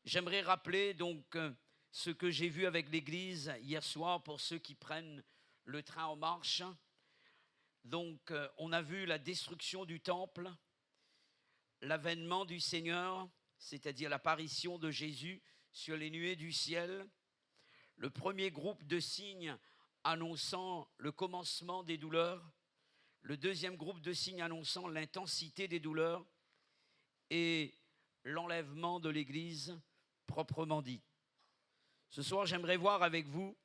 J'aimerais rappeler donc ce que j'ai vu avec l'Église hier soir pour ceux qui prennent le train en marche. Donc on a vu la destruction du temple, l'avènement du Seigneur, c'est-à-dire l'apparition de Jésus sur les nuées du ciel, le premier groupe de signes annonçant le commencement des douleurs, le deuxième groupe de signes annonçant l'intensité des douleurs et l'enlèvement de l'Église proprement dit. Ce soir, j'aimerais voir avec vous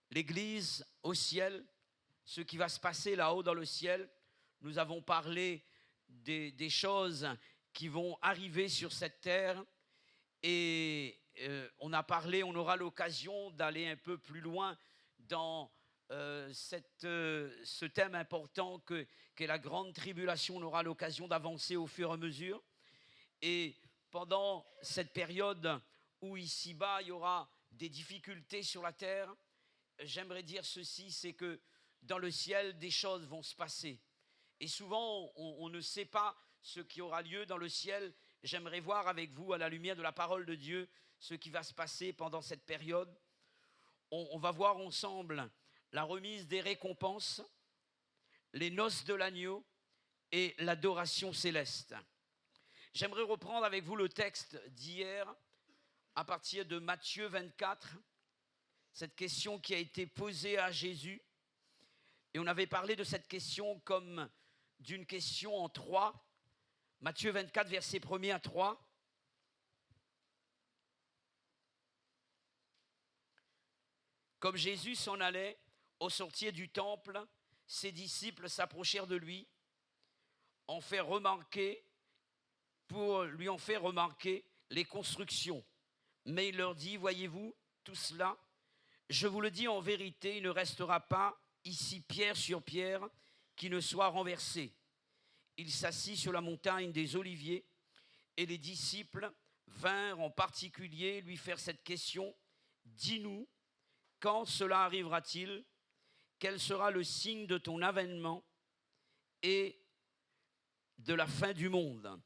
l'Église au ciel, ce qui va se passer là-haut dans le ciel. Nous avons parlé des choses qui vont arriver sur cette terre et on aura l'occasion d'aller un peu plus loin dans ce thème important qu'est la grande tribulation. On aura l'occasion d'avancer au fur et à mesure. Et pendant cette période où ici-bas, il y aura des difficultés sur la terre, j'aimerais dire ceci, c'est que dans le ciel, des choses vont se passer. Et souvent, on ne sait pas ce qui aura lieu dans le ciel. J'aimerais voir avec vous, à la lumière de la parole de Dieu, ce qui va se passer pendant cette période. On va voir ensemble la remise des récompenses, les noces de l'agneau et l'adoration céleste. J'aimerais reprendre avec vous le texte d'hier, à partir de Matthieu 24, cette question qui a été posée à Jésus. Et on avait parlé de cette question comme d'une question en trois. Matthieu 24, versets 1er à 3. Comme Jésus s'en allait au sortir du temple, ses disciples s'approchèrent de lui, pour lui en faire remarquer les constructions. Mais il leur dit, voyez-vous tout cela? Je vous le dis en vérité, il ne restera pas ici pierre sur pierre qui ne soit renversée. Il s'assit sur la montagne des Oliviers et les disciples vinrent en particulier lui faire cette question. Dis-nous, quand cela arrivera-t-il? Quel sera le signe de ton avènement et de la fin du monde?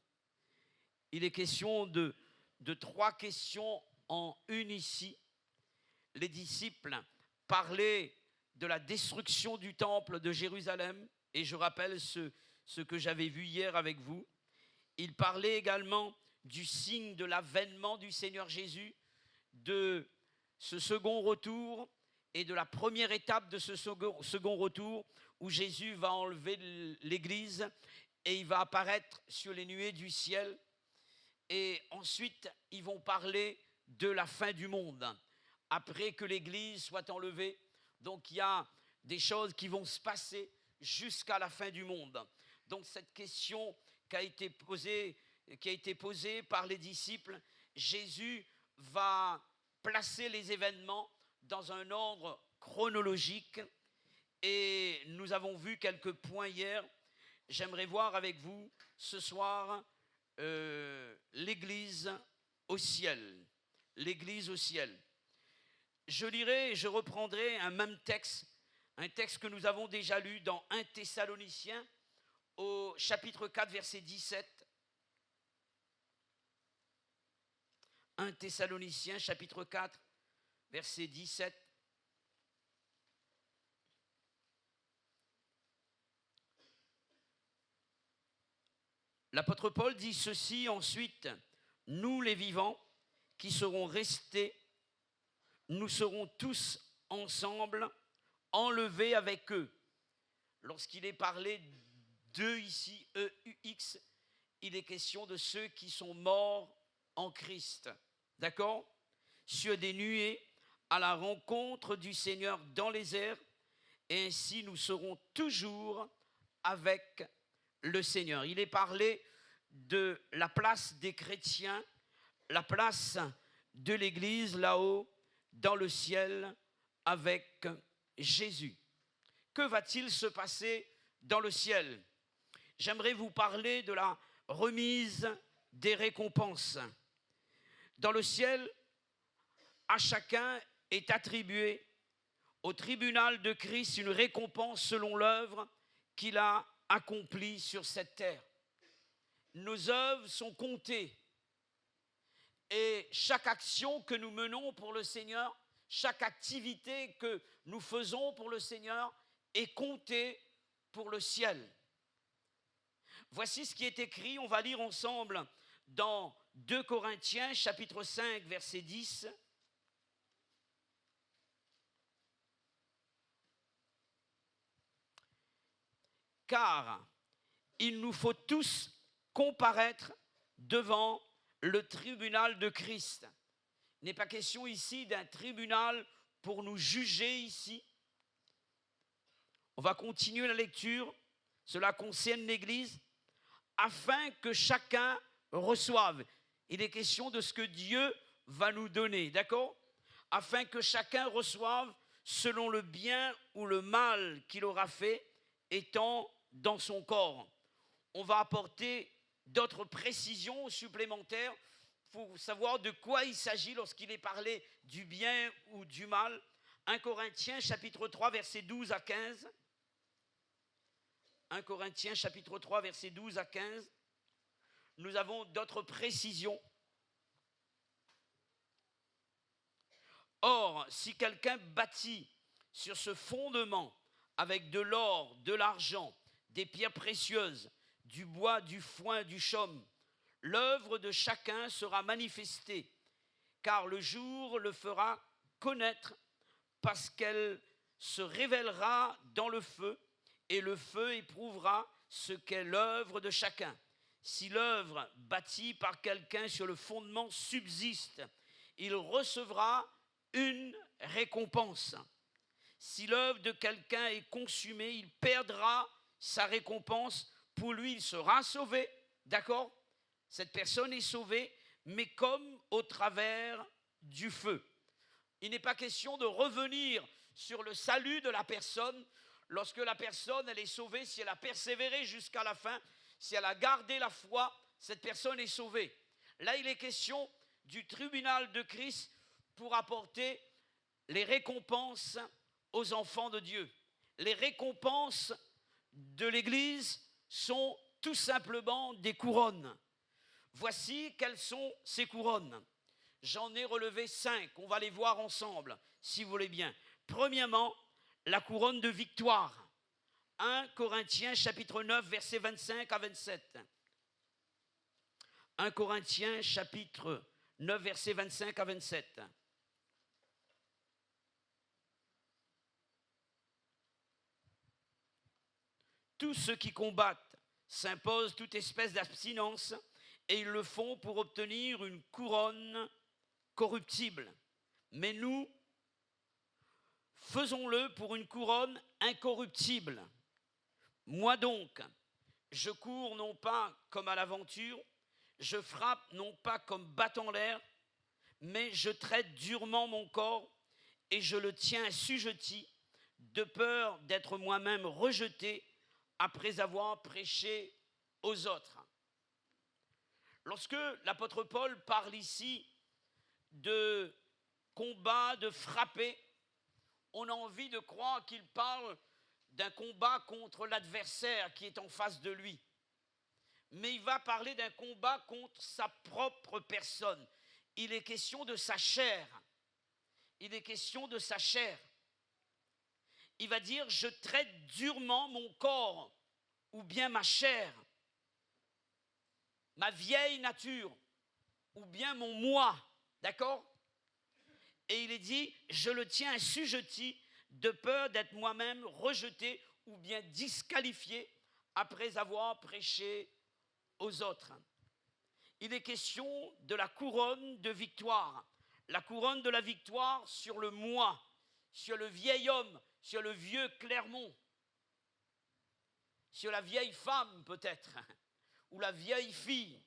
Il est question de trois questions en une ici. Les disciples parlaient de la destruction du temple de Jérusalem, et je rappelle ce que j'avais vu hier avec vous. Ils parlaient également du signe de l'avènement du Seigneur Jésus, de ce second retour et de la première étape de ce second retour où Jésus va enlever l'Église et il va apparaître sur les nuées du ciel. Et ensuite, ils vont parler de la fin du monde, après que l'Église soit enlevée. Donc, il y a des choses qui vont se passer jusqu'à la fin du monde. Donc, cette question qui a été posée par les disciples, Jésus va placer les événements dans un ordre chronologique. Et nous avons vu quelques points hier. J'aimerais voir avec vous ce soir l'Église au ciel. L'Église au ciel. Je lirai et je reprendrai un même texte, un texte que nous avons déjà lu dans 1 Thessaloniciens au chapitre 4, verset 17. 1 Thessaloniciens, chapitre 4, verset 17. L'apôtre Paul dit ceci ensuite, nous les vivants qui serons restés, nous serons tous ensemble enlevés avec eux. Lorsqu'il est parlé d'eux ici, EUX, il est question de ceux qui sont morts en Christ. D'accord? Sur des nuées à la rencontre du Seigneur dans les airs, et ainsi nous serons toujours avec le Seigneur. Il est parlé de la place des chrétiens, la place de l'Église là-haut, dans le ciel, avec Jésus. Que va-t-il se passer dans le ciel? J'aimerais vous parler de la remise des récompenses. Dans le ciel, à chacun est attribué au tribunal de Christ une récompense selon l'œuvre qu'il a accomplie sur cette terre. Nos œuvres sont comptées Et chaque action que nous menons pour le Seigneur, chaque activité que nous faisons pour le Seigneur est comptée pour le ciel. Voici ce qui est écrit, on va lire ensemble dans 2 Corinthiens chapitre 5 verset 10. Car il nous faut tous comparaître devant le tribunal de Christ. Il n'est pas question ici d'un tribunal pour nous juger ici. On va continuer la lecture. Cela concerne l'Église, afin que chacun reçoive. Il est question de ce que Dieu va nous donner, d'accord? Afin que chacun reçoive selon le bien ou le mal qu'il aura fait, étant dans son corps. On va apporter d'autres précisions supplémentaires pour savoir de quoi il s'agit lorsqu'il est parlé du bien ou du mal. 1 Corinthiens chapitre 3 versets 12 à 15. 1 Corinthiens chapitre 3 versets 12 à 15. Nous avons d'autres précisions. Or, si quelqu'un bâtit sur ce fondement avec de l'or, de l'argent, des pierres précieuses, du bois, du foin, du chaume, l'œuvre de chacun sera manifestée, car le jour le fera connaître, parce qu'elle se révélera dans le feu, et le feu éprouvera ce qu'est l'œuvre de chacun. Si l'œuvre bâtie par quelqu'un sur le fondement subsiste, il recevra une récompense. Si l'œuvre de quelqu'un est consumée, il perdra sa récompense. Pour lui, il sera sauvé, d'accord? Cette personne est sauvée, mais comme au travers du feu. Il n'est pas question de revenir sur le salut de la personne lorsque la personne, elle est sauvée, si elle a persévéré jusqu'à la fin, si elle a gardé la foi, cette personne est sauvée. Là, il est question du tribunal de Christ pour apporter les récompenses aux enfants de Dieu. Les récompenses de l'Église sont tout simplement des couronnes. Voici quelles sont ces couronnes. J'en ai relevé 5, on va les voir ensemble, si vous voulez bien. Premièrement, la couronne de victoire. 1 Corinthiens chapitre 9, versets 25 à 27. 1 Corinthiens chapitre 9, versets 25 à 27. Tous ceux qui combattent s'imposent toute espèce d'abstinence et ils le font pour obtenir une couronne corruptible. Mais nous, faisons-le pour une couronne incorruptible. Moi donc, je cours non pas comme à l'aventure, je frappe non pas comme battant l'air, mais je traite durement mon corps et je le tiens assujetti, de peur d'être moi-même rejeté après avoir prêché aux autres. Lorsque l'apôtre Paul parle ici de combat, de frapper, on a envie de croire qu'il parle d'un combat contre l'adversaire qui est en face de lui. Mais il va parler d'un combat contre sa propre personne. Il est question de sa chair. Il est question de sa chair. Il va dire, je traite durement mon corps, ou bien ma chair, ma vieille nature, ou bien mon moi, d'accord? Et il est dit, je le tiens assujetti de peur d'être moi-même rejeté ou bien disqualifié après avoir prêché aux autres. Il est question de la couronne de victoire. La couronne de la victoire sur le moi, sur le vieil homme, sur le vieux Clermont, sur la vieille femme peut-être, ou la vieille fille.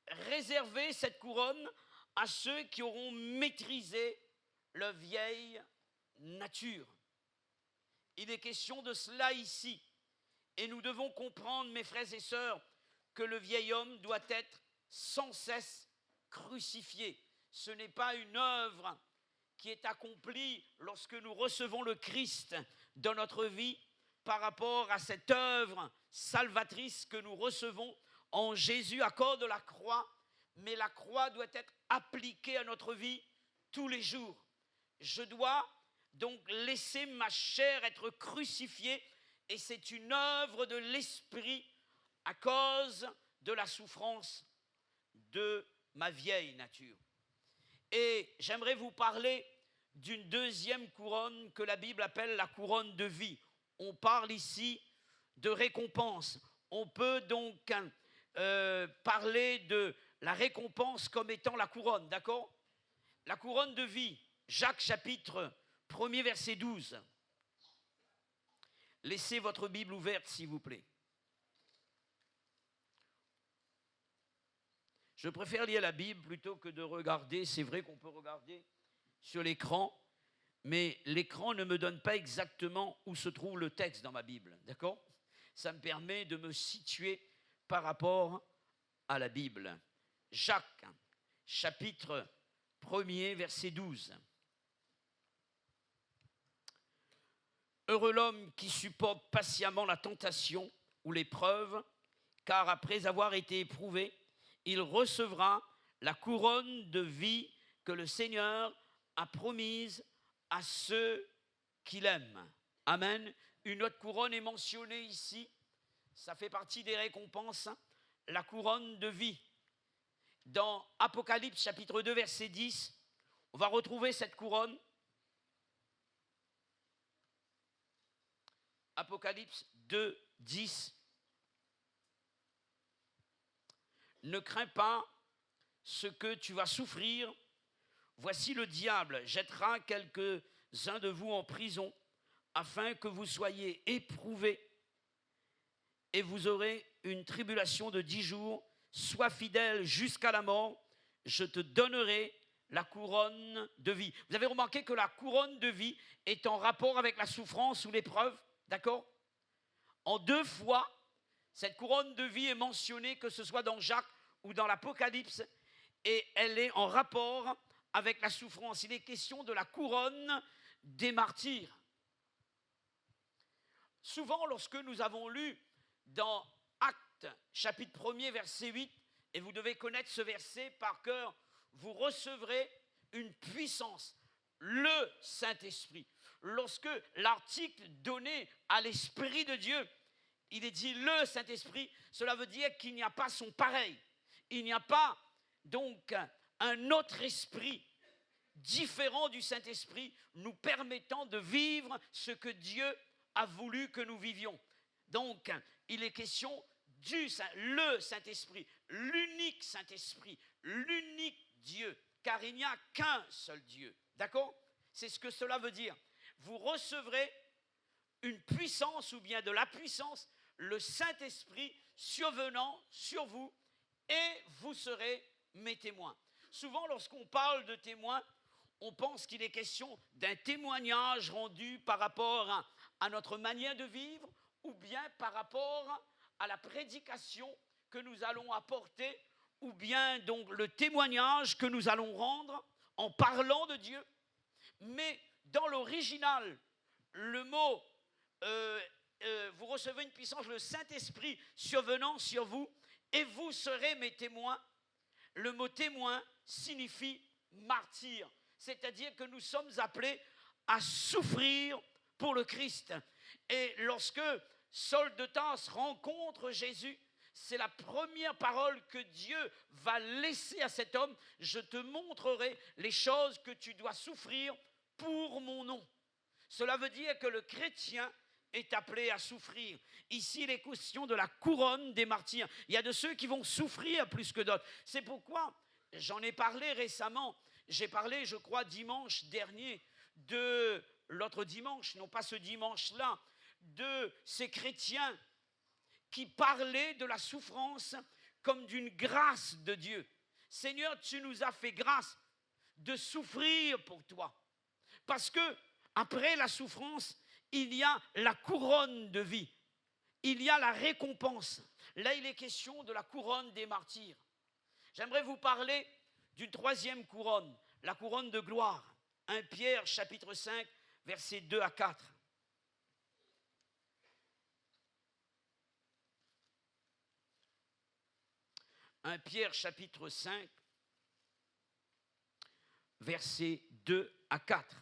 Réservez cette couronne à ceux qui auront maîtrisé leur vieille nature. Il est question de cela ici. Et nous devons comprendre, mes frères et sœurs, que le vieil homme doit être sans cesse crucifié. Ce n'est pas une œuvre qui est accomplie lorsque nous recevons le Christ dans notre vie par rapport à cette œuvre salvatrice que nous recevons en Jésus à cause de la croix, mais la croix doit être appliquée à notre vie tous les jours. Je dois donc laisser ma chair être crucifiée, et c'est une œuvre de l'esprit à cause de la souffrance de ma vieille nature. Et j'aimerais vous parler d'une deuxième couronne que la Bible appelle la couronne de vie. On parle ici de récompense. On peut donc parler de la récompense comme étant la couronne, d'accord? La couronne de vie, Jacques chapitre 1er verset 12. Laissez votre Bible ouverte s'il vous plaît. Je préfère lire la Bible plutôt que de regarder. C'est vrai qu'on peut regarder sur l'écran, mais l'écran ne me donne pas exactement où se trouve le texte dans ma Bible, d'accord? Ça me permet de me situer par rapport à la Bible. Jacques, chapitre 1er, verset 12. Heureux l'homme qui supporte patiemment la tentation ou l'épreuve, car après avoir été éprouvé, il recevra la couronne de vie que le Seigneur a promise à ceux qui l'aiment. Amen. Une autre couronne est mentionnée ici. Ça fait partie des récompenses. La couronne de vie. Dans Apocalypse chapitre 2 verset 10, on va retrouver cette couronne. Apocalypse 2, 10. Ne crains pas ce que tu vas souffrir. Voici le diable jettera quelques-uns de vous en prison afin que vous soyez éprouvés et vous aurez une tribulation de 10 jours. Sois fidèle jusqu'à la mort, je te donnerai la couronne de vie. Vous avez remarqué que la couronne de vie est en rapport avec la souffrance ou l'épreuve, d'accord? En 2 fois, cette couronne de vie est mentionnée, que ce soit dans Jacques ou dans l'Apocalypse, et elle est en rapport avec la souffrance. Il est question de la couronne des martyrs. Souvent, lorsque nous avons lu dans Actes, chapitre 1er, verset 8, et vous devez connaître ce verset par cœur, vous recevrez une puissance, le Saint-Esprit. Lorsque l'article donné à l'Esprit de Dieu, il est dit le Saint-Esprit, cela veut dire qu'il n'y a pas son pareil. Il n'y a pas donc un autre esprit différent du Saint-Esprit nous permettant de vivre ce que Dieu a voulu que nous vivions. Donc, il est question le Saint-Esprit, l'unique Saint-Esprit, l'unique Dieu, car il n'y a qu'un seul Dieu. D'accord? C'est ce que cela veut dire. Vous recevrez une puissance ou bien de la puissance, le Saint-Esprit survenant sur vous, et vous serez mes témoins. Souvent, lorsqu'on parle de témoins, on pense qu'il est question d'un témoignage rendu par rapport à notre manière de vivre, ou bien par rapport à la prédication que nous allons apporter, ou bien donc le témoignage que nous allons rendre en parlant de Dieu. Mais dans l'original, le mot vous recevez une puissance, le Saint-Esprit survenant sur vous, et vous serez mes témoins. Le mot témoin signifie martyr, c'est-à-dire que nous sommes appelés à souffrir pour le Christ. Et lorsque Saul de Tarse rencontre Jésus, c'est la première parole que Dieu va laisser à cet homme: je te montrerai les choses que tu dois souffrir pour mon nom. Cela veut dire que le chrétien est appelé à souffrir. Ici, il est question de la couronne des martyrs. Il y a de ceux qui vont souffrir plus que d'autres. C'est pourquoi, j'en ai parlé récemment, j'ai parlé, je crois, dimanche dernier, de l'autre dimanche, non pas ce dimanche-là, de ces chrétiens qui parlaient de la souffrance comme d'une grâce de Dieu. Seigneur, tu nous as fait grâce de souffrir pour toi. Parce que après la souffrance, il y a la couronne de vie. Il y a la récompense. Là, il est question de la couronne des martyrs. J'aimerais vous parler d'une troisième couronne, la couronne de gloire. 1 Pierre, chapitre 5, versets 2 à 4. 1 Pierre chapitre 5, versets 2 à 4.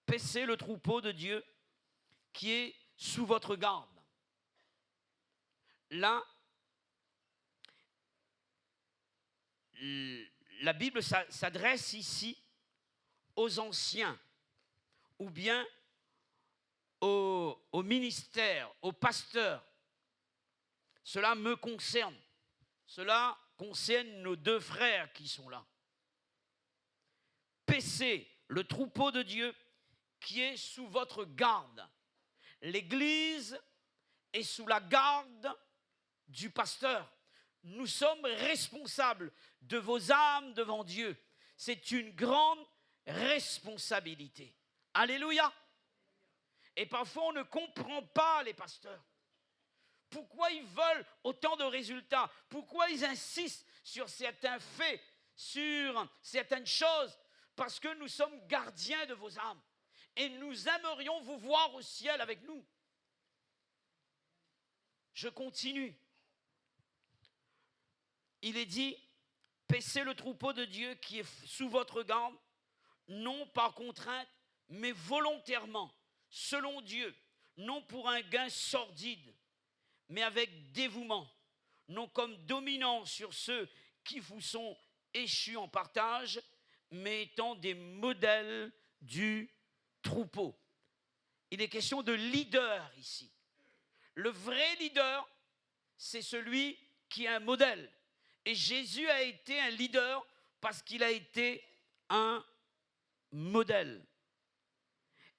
Paissez le troupeau de Dieu qui est sous votre garde. Là, la Bible s'adresse ici aux anciens ou bien au ministère, aux pasteurs. Cela me concerne. Cela concerne nos deux frères qui sont là. Paissez le troupeau de Dieu qui est sous votre garde. L'Église est sous la garde du pasteur. Nous sommes responsables de vos âmes devant Dieu. C'est une grande responsabilité. Alléluia. Et parfois on ne comprend pas les pasteurs. Pourquoi ils veulent autant de résultats? Pourquoi ils insistent sur certains faits, sur certaines choses? Parce que nous sommes gardiens de vos âmes. Et nous aimerions vous voir au ciel avec nous. Je continue. Il est dit, paissez le troupeau de Dieu qui est sous votre garde, non par contrainte, mais volontairement, selon Dieu, non pour un gain sordide, mais avec dévouement, non comme dominant sur ceux qui vous sont échus en partage, mais étant des modèles du troupeau. Il est question de leader ici. Le vrai leader, c'est celui qui est un modèle. Et Jésus a été un leader parce qu'il a été un modèle.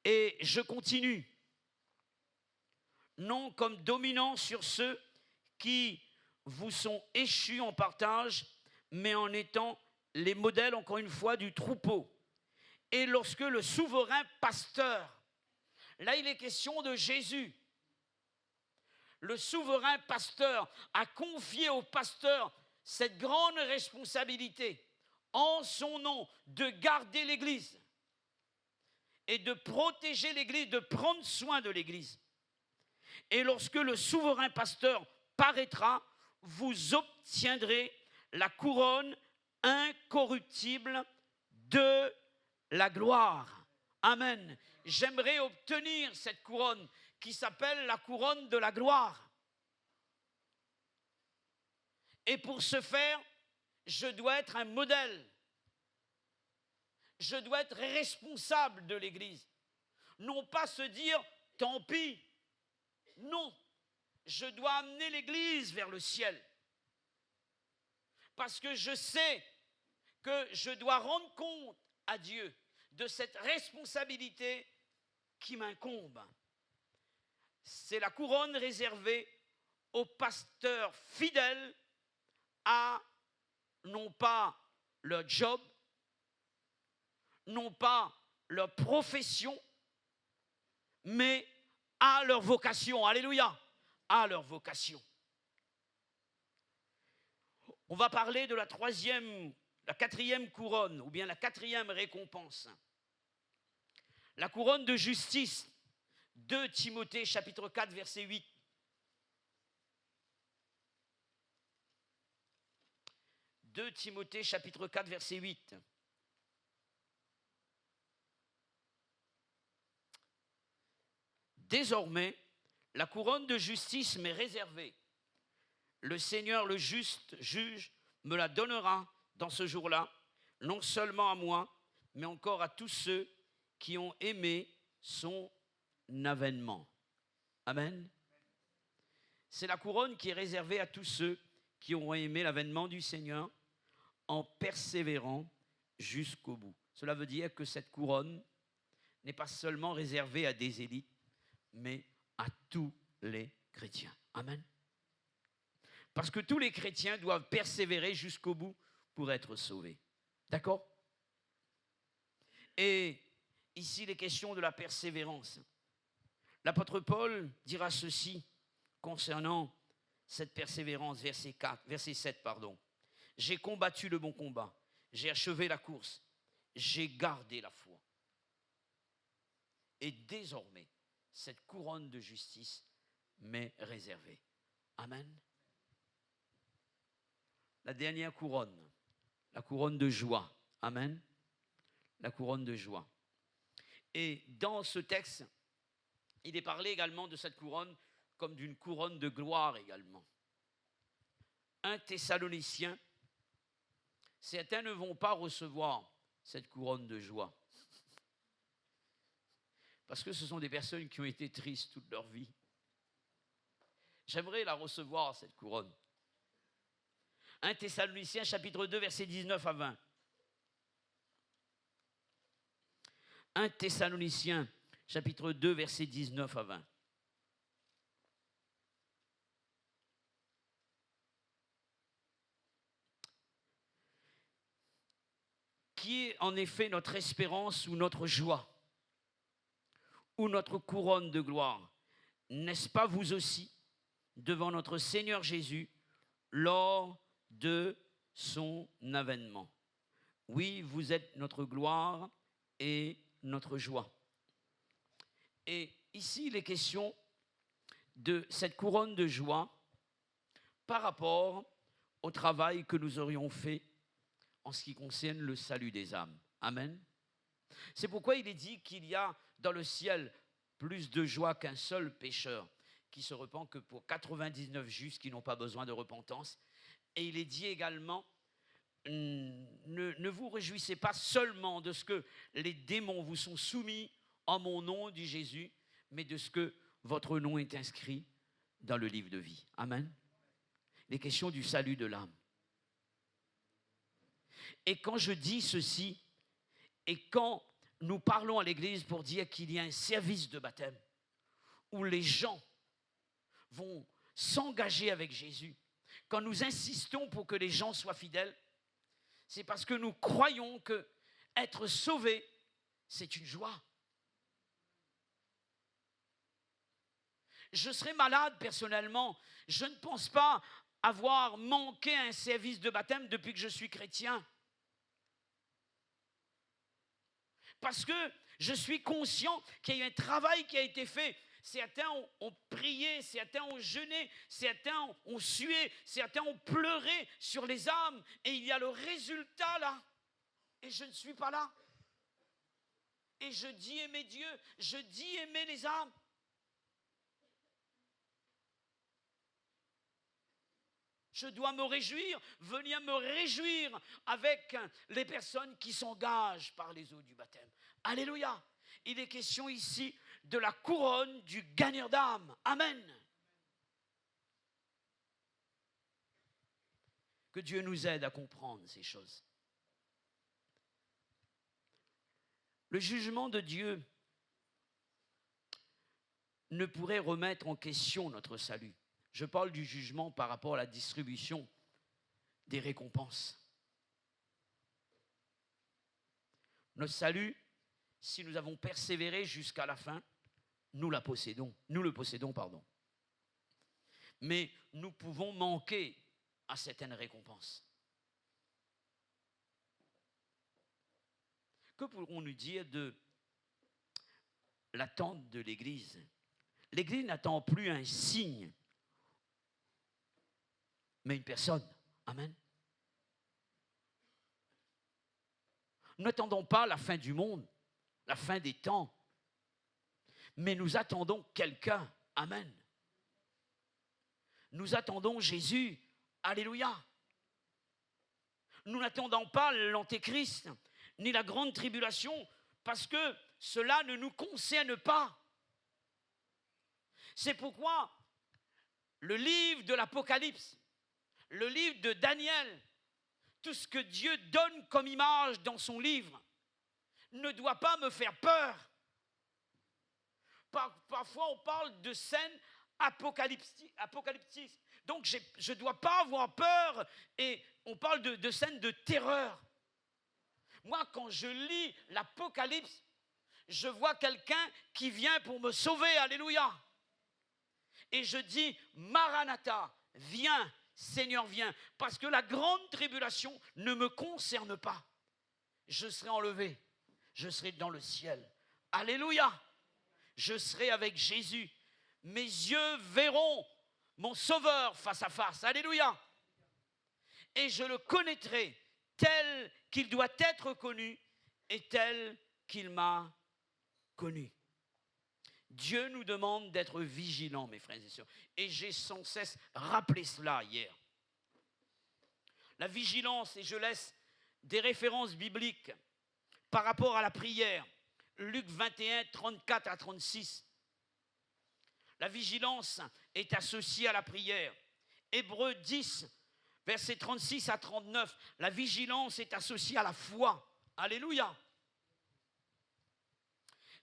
Et je continue. Non comme dominant sur ceux qui vous sont échus en partage, mais en étant les modèles, encore une fois, du troupeau. Et lorsque le souverain pasteur, là il est question de Jésus, le souverain pasteur a confié au pasteur cette grande responsabilité en son nom de garder l'Église et de protéger l'Église, de prendre soin de l'Église. Et lorsque le souverain pasteur paraîtra, vous obtiendrez la couronne incorruptible de la gloire. Amen. J'aimerais obtenir cette couronne qui s'appelle la couronne de la gloire. Et pour ce faire, je dois être un modèle. Je dois être responsable de l'Église. Non pas se dire, tant pis. Non, je dois amener l'Église vers le ciel. Parce que je sais que je dois rendre compte à Dieu de cette responsabilité qui m'incombe. C'est la couronne réservée aux pasteurs fidèles à non pas leur job, non pas leur profession, mais à leur vocation. Alléluia, à leur vocation. On va parler de la quatrième couronne, ou bien la quatrième récompense. La couronne de justice, 2 Timothée chapitre 4, verset 8. 2 Timothée chapitre 4, verset 8. Désormais, la couronne de justice m'est réservée. Le Seigneur, le juste juge, me la donnera dans ce jour-là, non seulement à moi, mais encore à tous ceux qui ont aimé son avènement. Amen. C'est la couronne qui est réservée à tous ceux qui auront aimé l'avènement du Seigneur en persévérant jusqu'au bout. Cela veut dire que cette couronne n'est pas seulement réservée à des élites, mais à tous les chrétiens. Amen. Parce que tous les chrétiens doivent persévérer jusqu'au bout pour être sauvés. D'accord? Et ici, les questions de la persévérance. L'apôtre Paul dira ceci concernant cette persévérance, verset 7. J'ai combattu le bon combat, j'ai achevé la course, j'ai gardé la foi. Et désormais, cette couronne de justice m'est réservé. Amen. La dernière couronne, la couronne de joie. Amen. La couronne de joie. Et dans ce texte, il est parlé également de cette couronne comme d'une couronne de gloire également. 1 Thessaloniciens, certains ne vont pas recevoir cette couronne de joie. Parce que ce sont des personnes qui ont été tristes toute leur vie. J'aimerais la recevoir, cette couronne. 1 Thessaloniciens, chapitre 2, versets 19 à 20. 1 Thessaloniciens, chapitre 2, versets 19 à 20. Qui est en effet notre espérance ou notre joie, ou notre couronne de gloire? N'est-ce pas vous aussi, devant notre Seigneur Jésus, lors de son avènement? Oui, vous êtes notre gloire et notre joie. Et ici, il est question de cette couronne de joie par rapport au travail que nous aurions fait en ce qui concerne le salut des âmes. Amen. C'est pourquoi il est dit qu'il y a dans le ciel plus de joie qu'un seul pécheur qui se repent que pour 99 justes qui n'ont pas besoin de repentance. Et il est dit également, ne vous réjouissez pas seulement de ce que les démons vous sont soumis en mon nom, dit Jésus, mais de ce que votre nom est inscrit dans le livre de vie. Amen. Les questions du salut de l'âme. Et quand je dis ceci, et quand nous parlons à l'église pour dire qu'il y a un service de baptême où les gens vont s'engager avec Jésus, quand nous insistons pour que les gens soient fidèles, c'est parce que nous croyons que être sauvé, c'est une joie. Je serais malade personnellement. Je ne pense pas avoir manqué un service de baptême depuis que je suis chrétien. Parce que je suis conscient qu'il y a eu un travail qui a été fait. Certains ont prié, certains ont jeûné, certains ont sué, certains ont pleuré sur les âmes. Et il y a le résultat là. Et je ne suis pas là. Et je dis aimer Dieu, je dis aimer les âmes. Je dois me réjouir, venir me réjouir avec les personnes qui s'engagent par les eaux du baptême. Alléluia. Il est question ici de la couronne du gagneur d'âme. Amen. Que Dieu nous aide à comprendre ces choses. Le jugement de Dieu ne pourrait remettre en question notre salut. Je parle du jugement par rapport à la distribution des récompenses. Notre salut, si nous avons persévéré jusqu'à la fin, nous le possédons. Mais nous pouvons manquer à certaines récompenses. Que pourrons-nous dire de l'attente de l'Église? L'Église n'attend plus un signe, mais une personne. Amen. Nous n'attendons pas la fin du monde, la fin des temps, mais nous attendons quelqu'un. Amen. Nous attendons Jésus. Alléluia. Nous n'attendons pas l'Antéchrist, ni la grande tribulation, parce que cela ne nous concerne pas. C'est pourquoi le livre de l'Apocalypse, le livre de Daniel, tout ce que Dieu donne comme image dans son livre ne doit pas me faire peur. Parfois, on parle de scènes apocalyptiques. Donc, je ne dois pas avoir peur et on parle de scènes de terreur. Moi, quand je lis l'Apocalypse, je vois quelqu'un qui vient pour me sauver. Alléluia. Et je dis, Maranatha, viens. Seigneur, viens, parce que la grande tribulation ne me concerne pas. Je serai enlevé, je serai dans le ciel. Alléluia. Je serai avec Jésus. Mes yeux verront mon Sauveur face à face. Alléluia. Et je le connaîtrai tel qu'il doit être connu et tel qu'il m'a connu. Dieu nous demande d'être vigilants, mes frères et sœurs. Et j'ai sans cesse rappelé cela hier. La vigilance, et je laisse des références bibliques par rapport à la prière. Luc 21, 34 à 36. La vigilance est associée à la prière. Hébreux 10, versets 36 à 39. La vigilance est associée à la foi. Alléluia.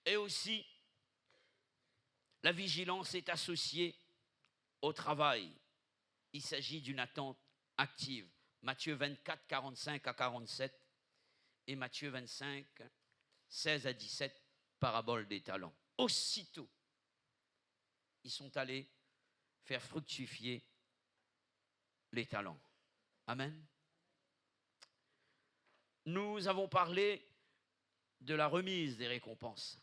Et aussi, la vigilance est associée au travail. Il s'agit d'une attente active. Matthieu 24, 45 à 47 et Matthieu 25, 16 à 17, parabole des talents. Aussitôt, ils sont allés faire fructifier les talents. Amen. Nous avons parlé de la remise des récompenses.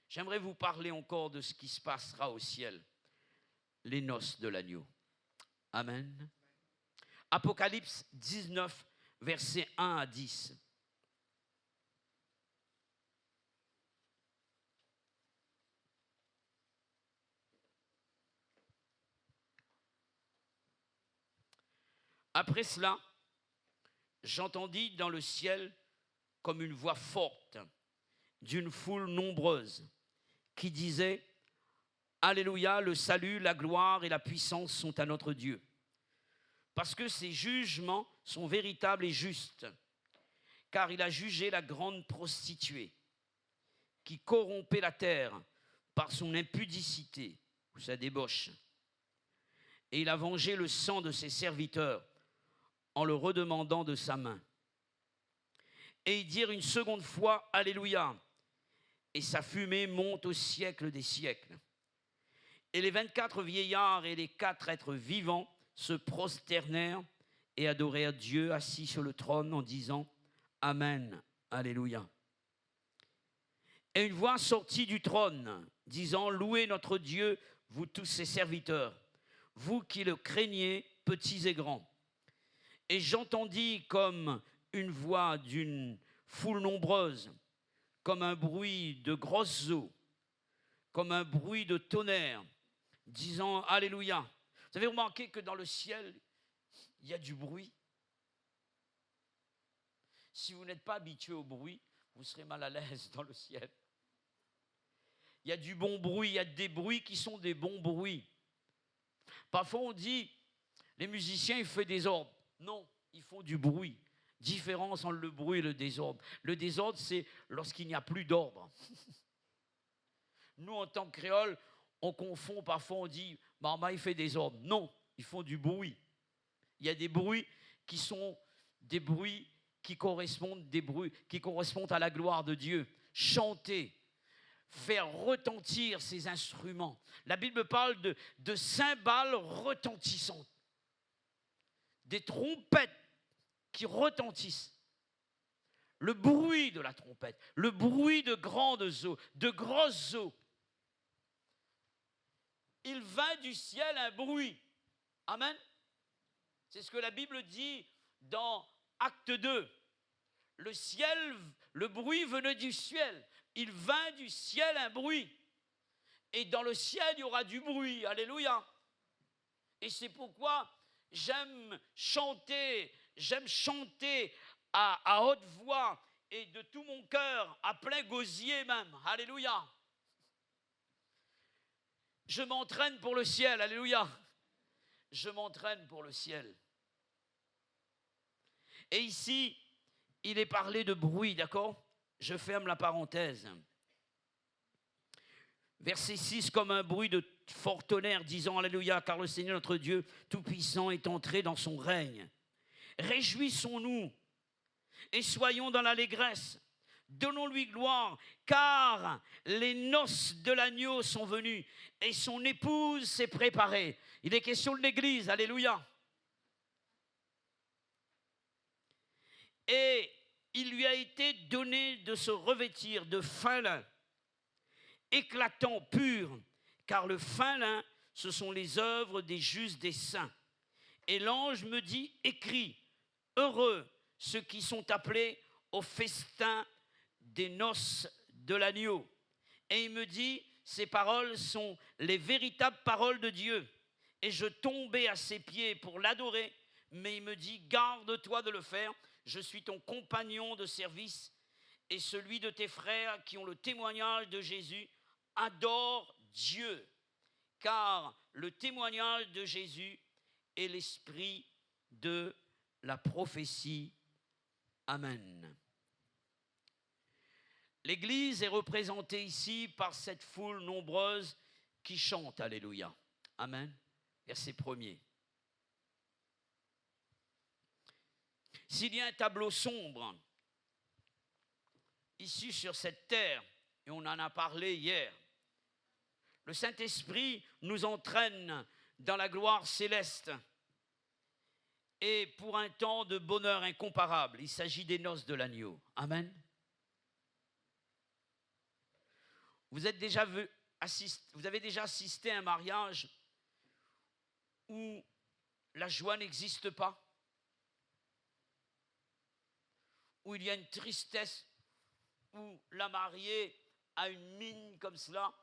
J'aimerais vous parler encore de ce qui se passera au ciel, les noces de l'agneau. Amen. Apocalypse 19, versets 1 à 10. Après cela, j'entendis dans le ciel comme une voix forte d'une foule nombreuse qui disait « Alléluia, le salut, la gloire et la puissance sont à notre Dieu. Parce que ses jugements sont véritables et justes, car il a jugé la grande prostituée qui corrompait la terre par son impudicité ou sa débauche. Et il a vengé le sang de ses serviteurs en le redemandant de sa main. Et ils dirent une seconde fois, Alléluia, et sa fumée monte au siècle des siècles. Et les 24 vieillards et les 4 êtres vivants se prosternèrent et adorèrent Dieu assis sur le trône en disant, Amen, Alléluia. Et une voix sortit du trône, disant, Louez notre Dieu, vous tous ses serviteurs, vous qui le craignez, petits et grands. Et j'entendis comme une voix d'une foule nombreuse, comme un bruit de grosses eaux, comme un bruit de tonnerre, disant Alléluia. Vous avez remarqué que dans le ciel, il y a du bruit. Si vous n'êtes pas habitué au bruit, vous serez mal à l'aise dans le ciel. Il y a du bon bruit, il y a des bruits qui sont des bons bruits. Parfois on dit, les musiciens ils font des ordres. Non, ils font du bruit. Différence entre le bruit et le désordre. Le désordre, c'est lorsqu'il n'y a plus d'ordre. Nous, en tant que créoles, on confond, parfois on dit, Maman, il fait des ordres. Non, ils font du bruit. Il y a des bruits qui sont des bruits qui correspondent à la gloire de Dieu. Chanter, faire retentir ces instruments. La Bible parle de cymbales retentissantes, des trompettes qui retentissent. Le bruit de la trompette, le bruit de grandes eaux, de grosses eaux. Il vint du ciel un bruit. Amen. C'est ce que la Bible dit dans Acte 2. Le ciel, le bruit venait du ciel. Il vint du ciel un bruit. Et dans le ciel, il y aura du bruit. Alléluia. Et c'est pourquoi j'aime chanter à haute voix et de tout mon cœur, à plein gosier même. Alléluia. Je m'entraîne pour le ciel. Alléluia. Je m'entraîne pour le ciel. Et ici, il est parlé de bruit, d'accord? Je ferme la parenthèse. Verset 6, comme un bruit de fort tonnerre, disant Alléluia, car le Seigneur notre Dieu Tout-Puissant est entré dans son règne. Réjouissons-nous et soyons dans l'allégresse. Donnons-lui gloire, car les noces de l'agneau sont venues et son épouse s'est préparée. Il est question de l'Église, alléluia. Et il lui a été donné de se revêtir de fin lin, éclatant, pur, car le fin lin, ce sont les œuvres des justes des saints. Et l'ange me dit, écris, heureux ceux qui sont appelés au festin des noces de l'agneau. Et il me dit, ces paroles sont les véritables paroles de Dieu. Et je tombais à ses pieds pour l'adorer, mais il me dit, garde-toi de le faire, je suis ton compagnon de service et celui de tes frères qui ont le témoignage de Jésus. Adore Dieu, car le témoignage de Jésus est l'esprit de la prophétie. Amen. L'Église est représentée ici par cette foule nombreuse qui chante Alléluia. Amen. Verset 1er. S'il y a un tableau sombre ici sur cette terre, et on en a parlé hier, le Saint-Esprit nous entraîne dans la gloire céleste et pour un temps de bonheur incomparable. Il s'agit des noces de l'agneau. Amen. Vous avez déjà assisté à un mariage où la joie n'existe pas, où il y a une tristesse, où la mariée a une mine comme cela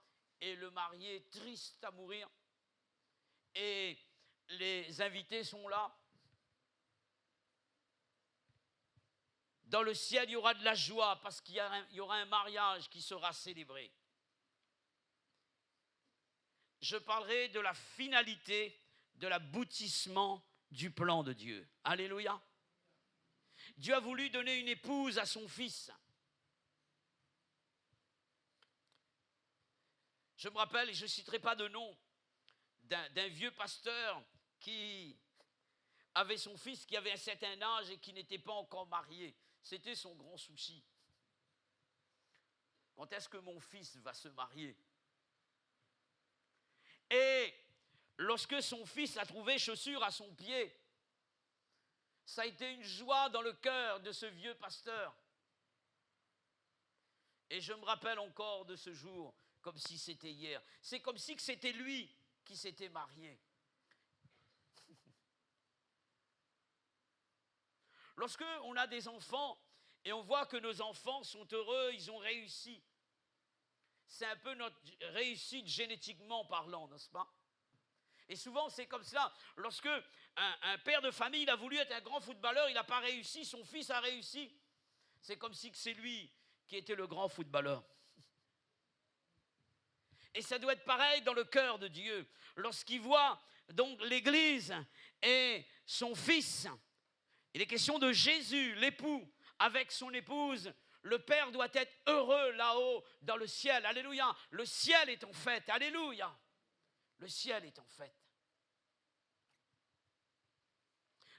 et le marié est triste à mourir et les invités sont là. Dans le ciel, il y aura de la joie parce qu'il y aura un mariage qui sera célébré. Je parlerai de la finalité, de l'aboutissement du plan de Dieu. Alléluia. Dieu a voulu donner une épouse à son fils. Je me rappelle, et je ne citerai pas de nom, d'un vieux pasteur qui avait son fils qui avait un certain âge et qui n'était pas encore marié. C'était son grand souci. Quand est-ce que mon fils va se marier? Et lorsque son fils a trouvé chaussure à son pied, ça a été une joie dans le cœur de ce vieux pasteur. Et je me rappelle encore de ce jour, comme si c'était hier. C'est comme si c'était lui qui s'était marié. Lorsque on a des enfants et on voit que nos enfants sont heureux, ils ont réussi. C'est un peu notre réussite génétiquement parlant, n'est-ce pas? Et souvent, c'est comme cela. Lorsque un père de famille il a voulu être un grand footballeur, il n'a pas réussi, son fils a réussi. C'est comme si c'est lui qui était le grand footballeur. Et ça doit être pareil dans le cœur de Dieu. Lorsqu'il voit donc l'Église et son fils, il est question de Jésus, l'époux, avec son épouse. Le Père doit être heureux là-haut dans le ciel. Alléluia. Le ciel est en fête. Alléluia. Le ciel est en fête.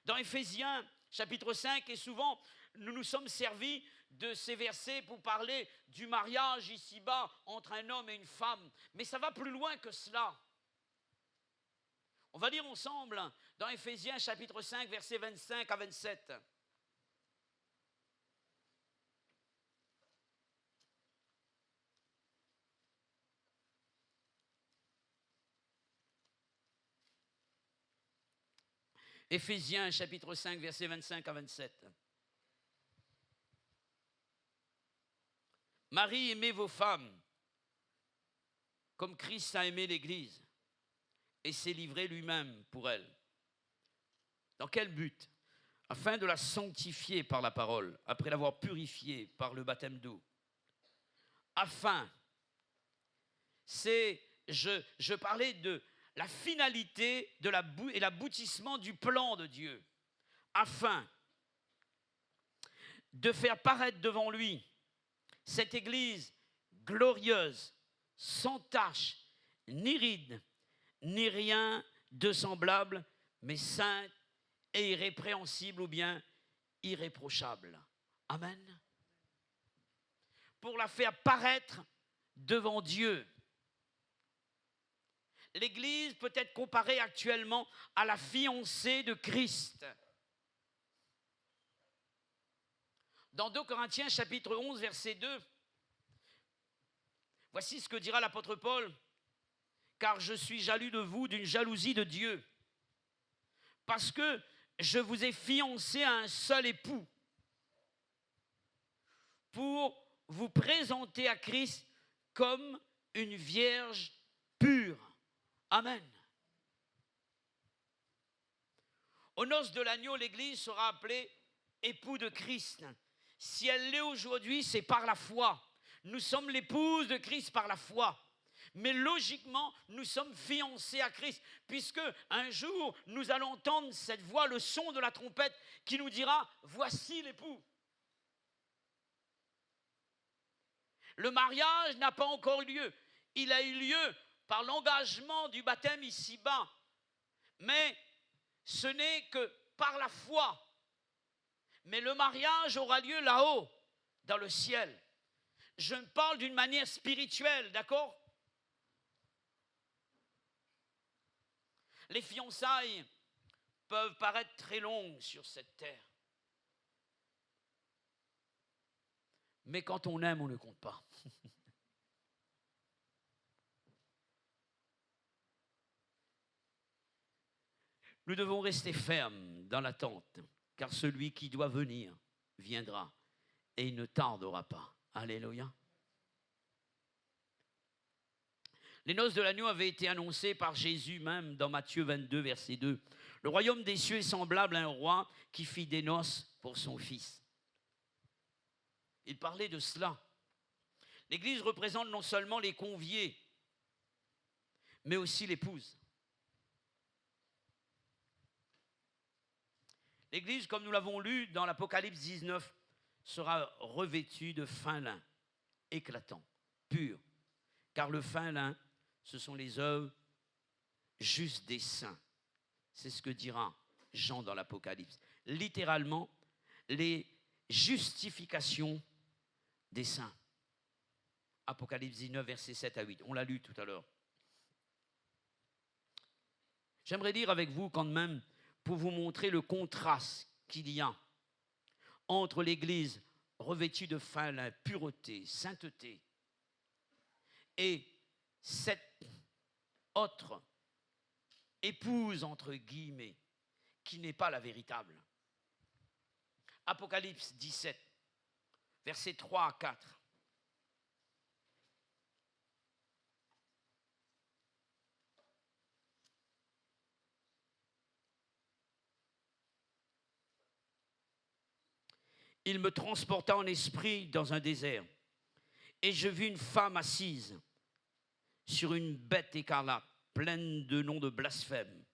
Dans Éphésiens, chapitre 5, et souvent, nous nous sommes servis de ces versets pour parler du mariage ici-bas entre un homme et une femme. Mais ça va plus loin que cela. On va lire ensemble dans Éphésiens, chapitre 5, versets 25 à 27. Éphésiens chapitre 5, versets 25 à 27. Marie, aimez vos femmes, comme Christ a aimé l'Église, et s'est livré lui-même pour elle. Dans quel but? Afin de la sanctifier par la parole, après l'avoir purifiée par le baptême d'eau. Afin, je parlais de la finalité et l'aboutissement du plan de Dieu, afin de faire paraître devant lui cette Église glorieuse, sans tache, ni ride, ni rien de semblable, mais sainte et irrépréhensible ou bien irréprochable. Amen. Pour la faire paraître devant Dieu. L'Église peut être comparée actuellement à la fiancée de Christ. Dans 2 Corinthiens chapitre 11, verset 2, voici ce que dira l'apôtre Paul. car je suis jaloux de vous d'une jalousie de Dieu, parce que je vous ai fiancé à un seul époux, pour vous présenter à Christ comme une vierge pure. Amen. Aux noces de l'agneau, l'Église sera appelée époux de Christ. Si elle l'est aujourd'hui, c'est par la foi. Nous sommes l'épouse de Christ par la foi. Mais logiquement, nous sommes fiancés à Christ, puisque un jour, nous allons entendre cette voix, le son de la trompette, qui nous dira « Voici l'époux ». Le mariage n'a pas encore eu lieu. Il a eu lieu par l'engagement du baptême ici-bas. Mais ce n'est que par la foi. Mais le mariage aura lieu là-haut, dans le ciel. Je parle d'une manière spirituelle, d'accord? Les fiançailles peuvent paraître très longues sur cette terre. Mais quand on aime, on ne compte pas. Nous devons rester fermes dans l'attente, car celui qui doit venir viendra et il ne tardera pas. Alléluia. Les noces de l'agneau avaient été annoncées par Jésus même dans Matthieu 22, verset 2. Le royaume des cieux est semblable à un roi qui fit des noces pour son fils. Il parlait de cela. L'Église représente non seulement les conviés, mais aussi l'épouse. L'Église, comme nous l'avons lu dans l'Apocalypse 19, sera revêtue de fin lin, éclatant, pur. Car le fin lin, ce sont les œuvres justes des saints. C'est ce que dira Jean dans l'Apocalypse. Littéralement, les justifications des saints. Apocalypse 19, versets 7 à 8. On l'a lu tout à l'heure. J'aimerais dire avec vous quand même, pour vous montrer le contraste qu'il y a entre l'Église revêtue de fin lin, pureté, sainteté, et cette autre épouse, entre guillemets, qui n'est pas la véritable. Apocalypse 17, versets 3 à 4. Il me transporta en esprit dans un désert, et je vis une femme assise sur une bête écarlate, pleine de noms de blasphème,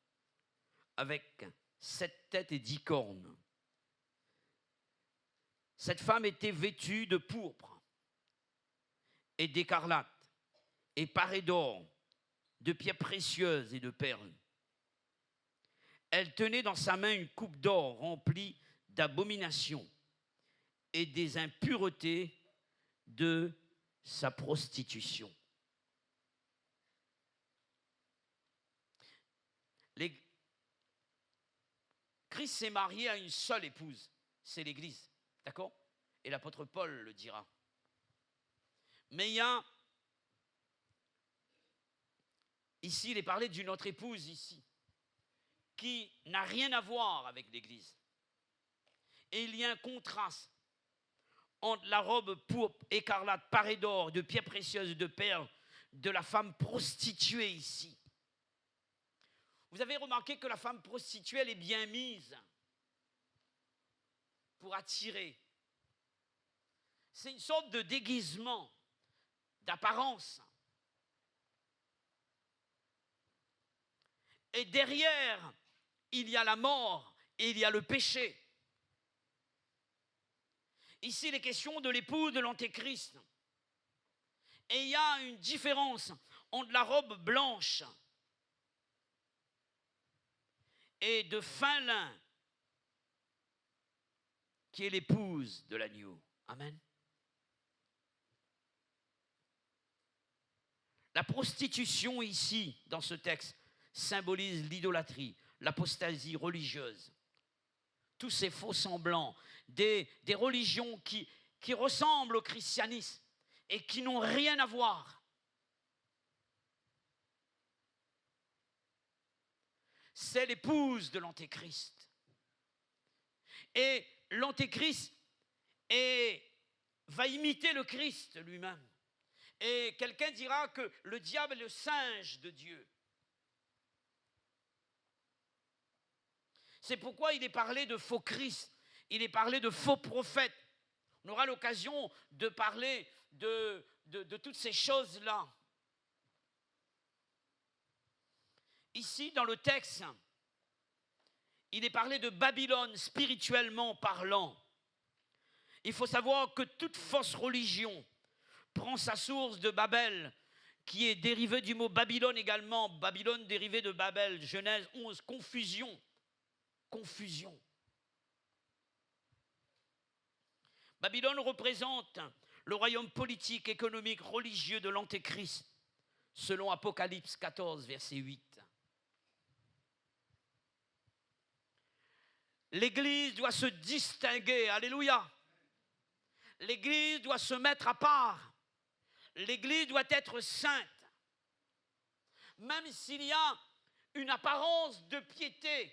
avec 7 têtes et 10 cornes. Cette femme était vêtue de pourpre et d'écarlate, et parée d'or, de pierres précieuses et de perles. Elle tenait dans sa main une coupe d'or remplie d'abominations et des impuretés de sa prostitution. Christ s'est marié à une seule épouse, c'est l'Église, d'accord? Et l'apôtre Paul le dira. Mais il y a, ici, il est parlé d'une autre épouse ici, qui n'a rien à voir avec l'Église. Et il y a un contraste entre la robe pourpre, écarlate, parée d'or, de pierres précieuses, de perles, de la femme prostituée ici. Vous avez remarqué que la femme prostituée, elle est bien mise pour attirer. C'est une sorte de déguisement, d'apparence. Et derrière, il y a la mort et il y a le péché. Ici, il est question de l'époux de l'Antéchrist. Et il y a une différence entre la robe blanche et de fin lin, qui est l'épouse de l'agneau. Amen. La prostitution ici, dans ce texte, symbolise l'idolâtrie, l'apostasie religieuse. Tous ces faux semblants, des religions qui ressemblent au christianisme et qui n'ont rien à voir. c'est l'épouse de l'Antéchrist. Et l'Antéchrist va imiter le Christ lui-même. Et quelqu'un dira que le diable est le singe de Dieu. C'est pourquoi il est parlé de faux Christ, il est parlé de faux prophètes. On aura l'occasion de parler de toutes ces choses-là. Ici, dans le texte, il est parlé de Babylone spirituellement parlant. Il faut savoir que toute fausse religion prend sa source de Babel, qui est dérivé du mot Babylone également. Babylone dérivé de Babel, Genèse 11, confusion. Confusion. Babylone représente le royaume politique, économique, religieux de l'Antéchrist, selon Apocalypse 14, verset 8. L'Église doit se distinguer, alléluia. L'Église doit se mettre à part. L'Église doit être sainte. Même s'il y a une apparence de piété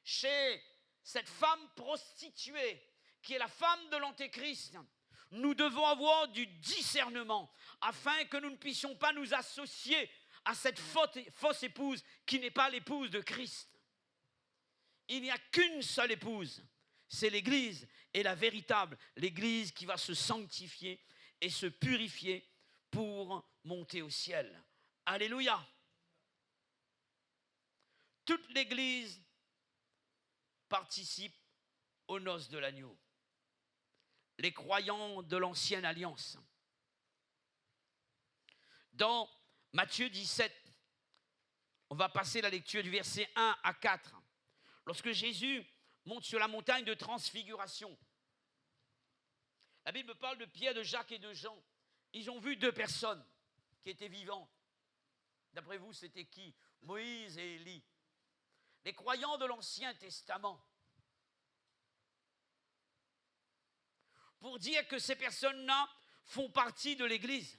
chez cette femme prostituée, qui est la femme de l'Antéchrist, nous devons avoir du discernement afin que nous ne puissions pas nous associer à cette fausse épouse qui n'est pas l'épouse de Christ. Il n'y a qu'une seule épouse, c'est l'Église, et la véritable, l'Église qui va se sanctifier et se purifier pour monter au ciel. Alléluia. Toute l'Église participe aux noces de l'agneau. Les croyants de l'ancienne alliance. Dans Matthieu 17, on va passer la lecture du verset 1 à 4. Lorsque Jésus monte sur la montagne de transfiguration, la Bible parle de Pierre, de Jacques et de Jean. Ils ont vu deux personnes qui étaient vivantes. D'après vous, c'était qui? Moïse et Élie. Les croyants de l'Ancien Testament. Pour dire que ces personnes-là font partie de l'Église.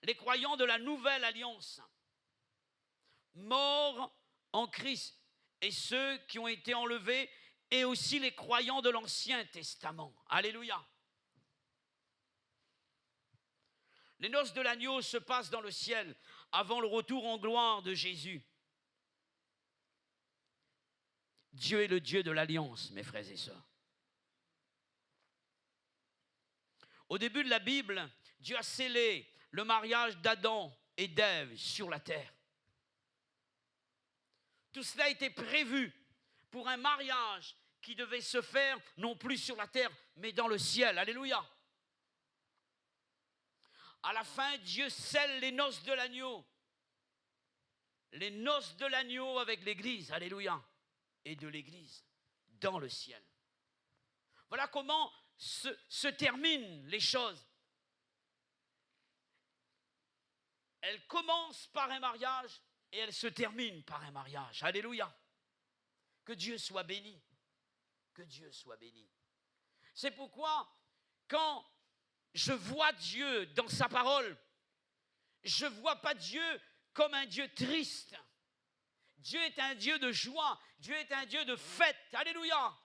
Les croyants de la Nouvelle Alliance, morts en Christ, et ceux qui ont été enlevés, et aussi les croyants de l'Ancien Testament. Alléluia. Les noces de l'agneau se passent dans le ciel avant le retour en gloire de Jésus. Dieu est le Dieu de l'alliance, mes frères et sœurs. Au début de la Bible, Dieu a scellé le mariage d'Adam et d'Ève sur la terre. Tout cela a été prévu pour un mariage qui devait se faire non plus sur la terre, mais dans le ciel. Alléluia. À la fin, Dieu scelle les noces de l'agneau. Les noces de l'agneau avec l'Église. Alléluia. Et de l'Église dans le ciel. Voilà comment se terminent les choses. Elles commencent par un mariage et elles se terminent par un mariage. Alléluia. Que Dieu soit béni. Que Dieu soit béni. C'est pourquoi, quand je vois Dieu dans sa parole, je ne vois pas Dieu comme un Dieu triste. Dieu est un Dieu de joie. Dieu est un Dieu de fête. Alléluia.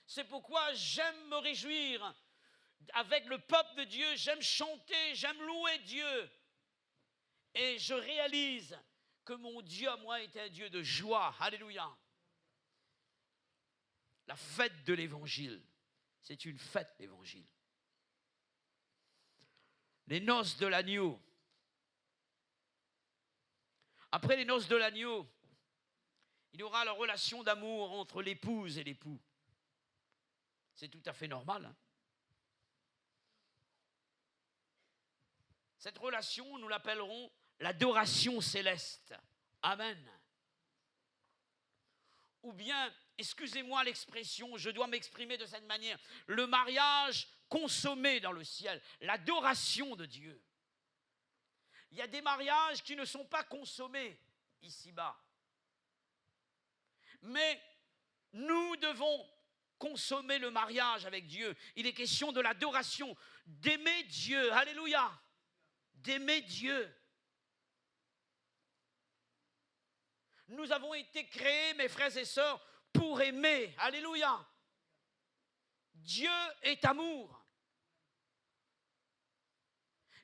C'est pourquoi j'aime me réjouir avec le peuple de Dieu. J'aime chanter, j'aime louer Dieu. Et je réalise que mon Dieu à moi est un Dieu de joie. Alléluia. La fête de l'Évangile. C'est une fête, l'Évangile. Les noces de l'agneau. Après les noces de l'agneau, il y aura la relation d'amour entre l'épouse et l'époux. C'est tout à fait normal. Hein? Cette relation, nous l'appellerons l'adoration céleste. Amen. Ou bien, excusez-moi l'expression, je dois m'exprimer de cette manière, le mariage consommé dans le ciel, l'adoration de Dieu. Il y a des mariages qui ne sont pas consommés ici-bas. Mais nous devons consommer le mariage avec Dieu. Il est question de l'adoration, d'aimer Dieu. Alléluia. D'aimer Dieu. Nous avons été créés, mes frères et sœurs, pour aimer. Alléluia. Dieu est amour.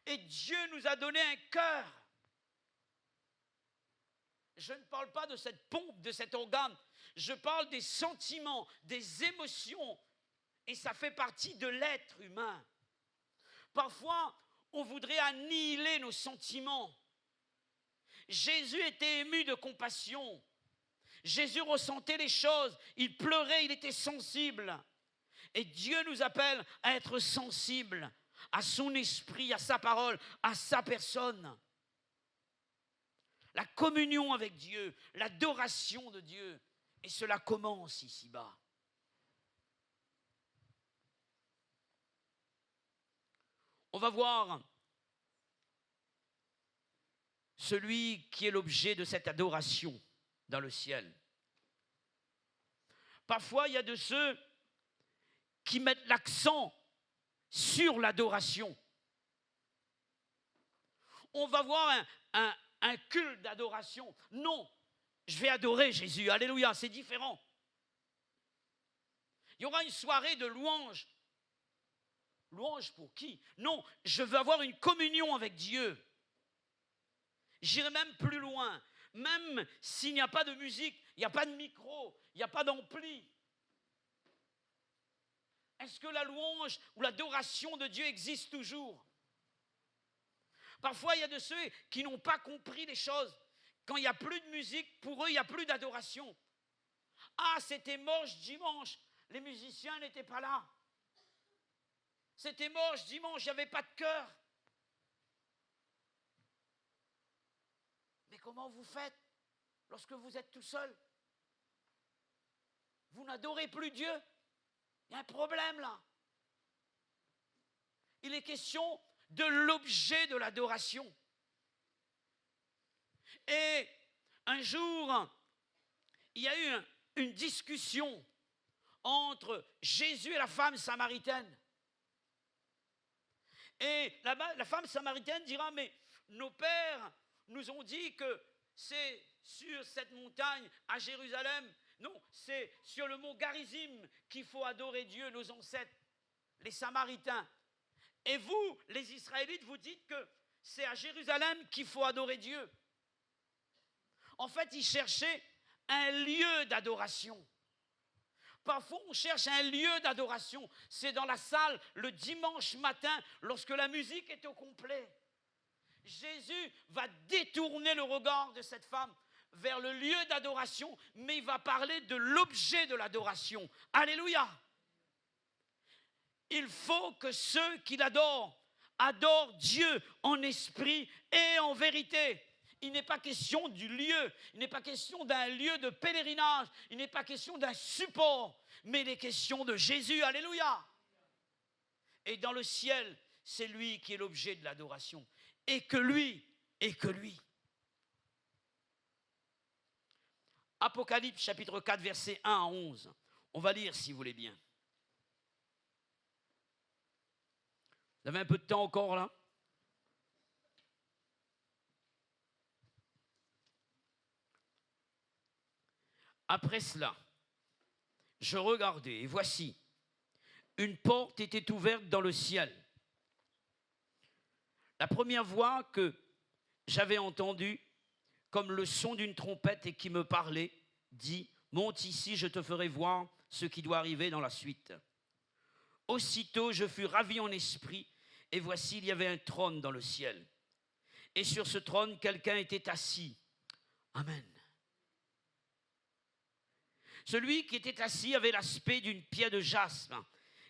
Et Dieu nous a donné un cœur. Je ne parle pas de cette pompe, de cet organe. Je parle des sentiments, des émotions. Et ça fait partie de l'être humain. Parfois, on voudrait annihiler nos sentiments. Jésus était ému de compassion. Jésus ressentait les choses. Il pleurait, il était sensible. Et Dieu nous appelle à être sensibles à son esprit, à sa parole, à sa personne. La communion avec Dieu, l'adoration de Dieu. Et cela commence ici-bas. On va voir celui qui est l'objet de cette adoration dans le ciel. Parfois, il y a de ceux qui mettent l'accent sur l'adoration. On va voir un culte d'adoration. Non, je vais adorer Jésus. Alléluia, c'est différent. Il y aura une soirée de louange. Louange pour qui? Non, je veux avoir une communion avec Dieu. J'irai même plus loin. Même s'il n'y a pas de musique, il n'y a pas de micro, il n'y a pas d'ampli. Est-ce que la louange ou l'adoration de Dieu existe toujours? Parfois, il y a de ceux qui n'ont pas compris les choses. Quand il n'y a plus de musique, pour eux, il n'y a plus d'adoration. Ah, c'était moche dimanche, les musiciens n'étaient pas là. C'était moche dimanche, il n'y avait pas de cœur. Mais comment vous faites lorsque vous êtes tout seul? Vous n'adorez plus Dieu? Il y a un problème là. Il est question de l'objet de l'adoration. Et un jour, il y a eu une discussion entre Jésus et la femme samaritaine. Et là-bas, la femme samaritaine dira, mais nos pères nous ont dit que c'est sur cette montagne à Jérusalem, non, c'est sur le mont Garizim qu'il faut adorer Dieu, nos ancêtres, les Samaritains. Et vous, les Israélites, vous dites que c'est à Jérusalem qu'il faut adorer Dieu. En fait, ils cherchaient un lieu d'adoration. Parfois, on cherche un lieu d'adoration. C'est dans la salle le dimanche matin, lorsque la musique est au complet. Jésus va détourner le regard de cette femme vers le lieu d'adoration, mais il va parler de l'objet de l'adoration. Alléluia! Il faut que ceux qui l'adorent adorent Dieu en esprit et en vérité. Il n'est pas question du lieu, il n'est pas question d'un lieu de pèlerinage, il n'est pas question d'un support, mais il est question de Jésus. Alléluia! Et dans le ciel, c'est lui qui est l'objet de l'adoration. Et que lui, et que lui. Apocalypse chapitre 4, versets 1 à 11. On va lire si vous voulez bien. Vous avez un peu de temps encore là? Après cela, je regardai et voici, une porte était ouverte dans le ciel. La première voix que j'avais entendue, comme le son d'une trompette et qui me parlait, dit, monte ici, je te ferai voir ce qui doit arriver dans la suite. Aussitôt, je fus ravi en esprit, et voici, il y avait un trône dans le ciel. Et sur ce trône, quelqu'un était assis. Amen. Celui qui était assis avait l'aspect d'une pierre de jaspe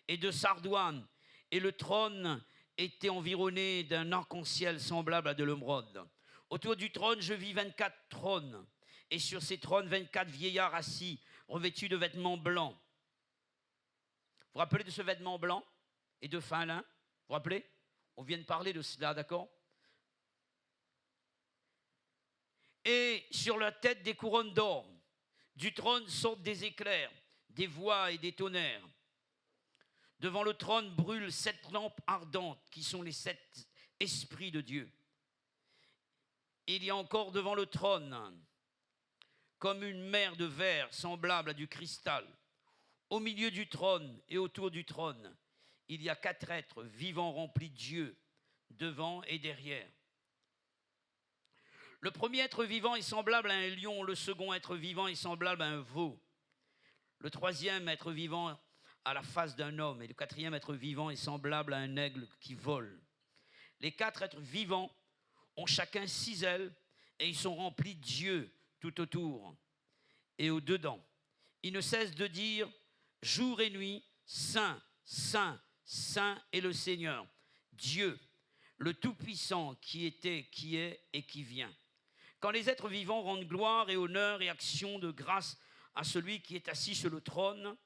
et de sardoine, et le trône était environné d'un arc-en-ciel semblable à de l'émeraude. Autour du trône, je vis 24 trônes, et sur ces trônes, 24 vieillards assis, revêtus de vêtements blancs. Vous vous rappelez de ce vêtement blanc et de fin lin? Vous vous rappelez? On vient de parler de cela, d'accord? Et sur leur tête, des couronnes d'or. Du trône sortent des éclairs, des voix et des tonnerres. Devant le trône brûlent 7 lampes ardentes qui sont les 7 esprits de Dieu. Il y a encore devant le trône comme une mer de verre semblable à du cristal. Au milieu du trône et autour du trône, il y a 4 êtres vivants remplis de Dieu, devant et derrière. Le premier être vivant est semblable à un lion, le second être vivant est semblable à un veau, le troisième être vivant à la face d'un homme, et le quatrième être vivant est semblable à un aigle qui vole. Les 4 êtres vivants ont chacun 6 ailes, et ils sont remplis de Dieu tout autour et au-dedans. Ils ne cessent de dire jour et nuit, Saint, Saint, Saint est le Seigneur, Dieu, le Tout-Puissant qui était, qui est et qui vient. Quand les êtres vivants rendent gloire et honneur et action de grâce à celui qui est assis sur le trône,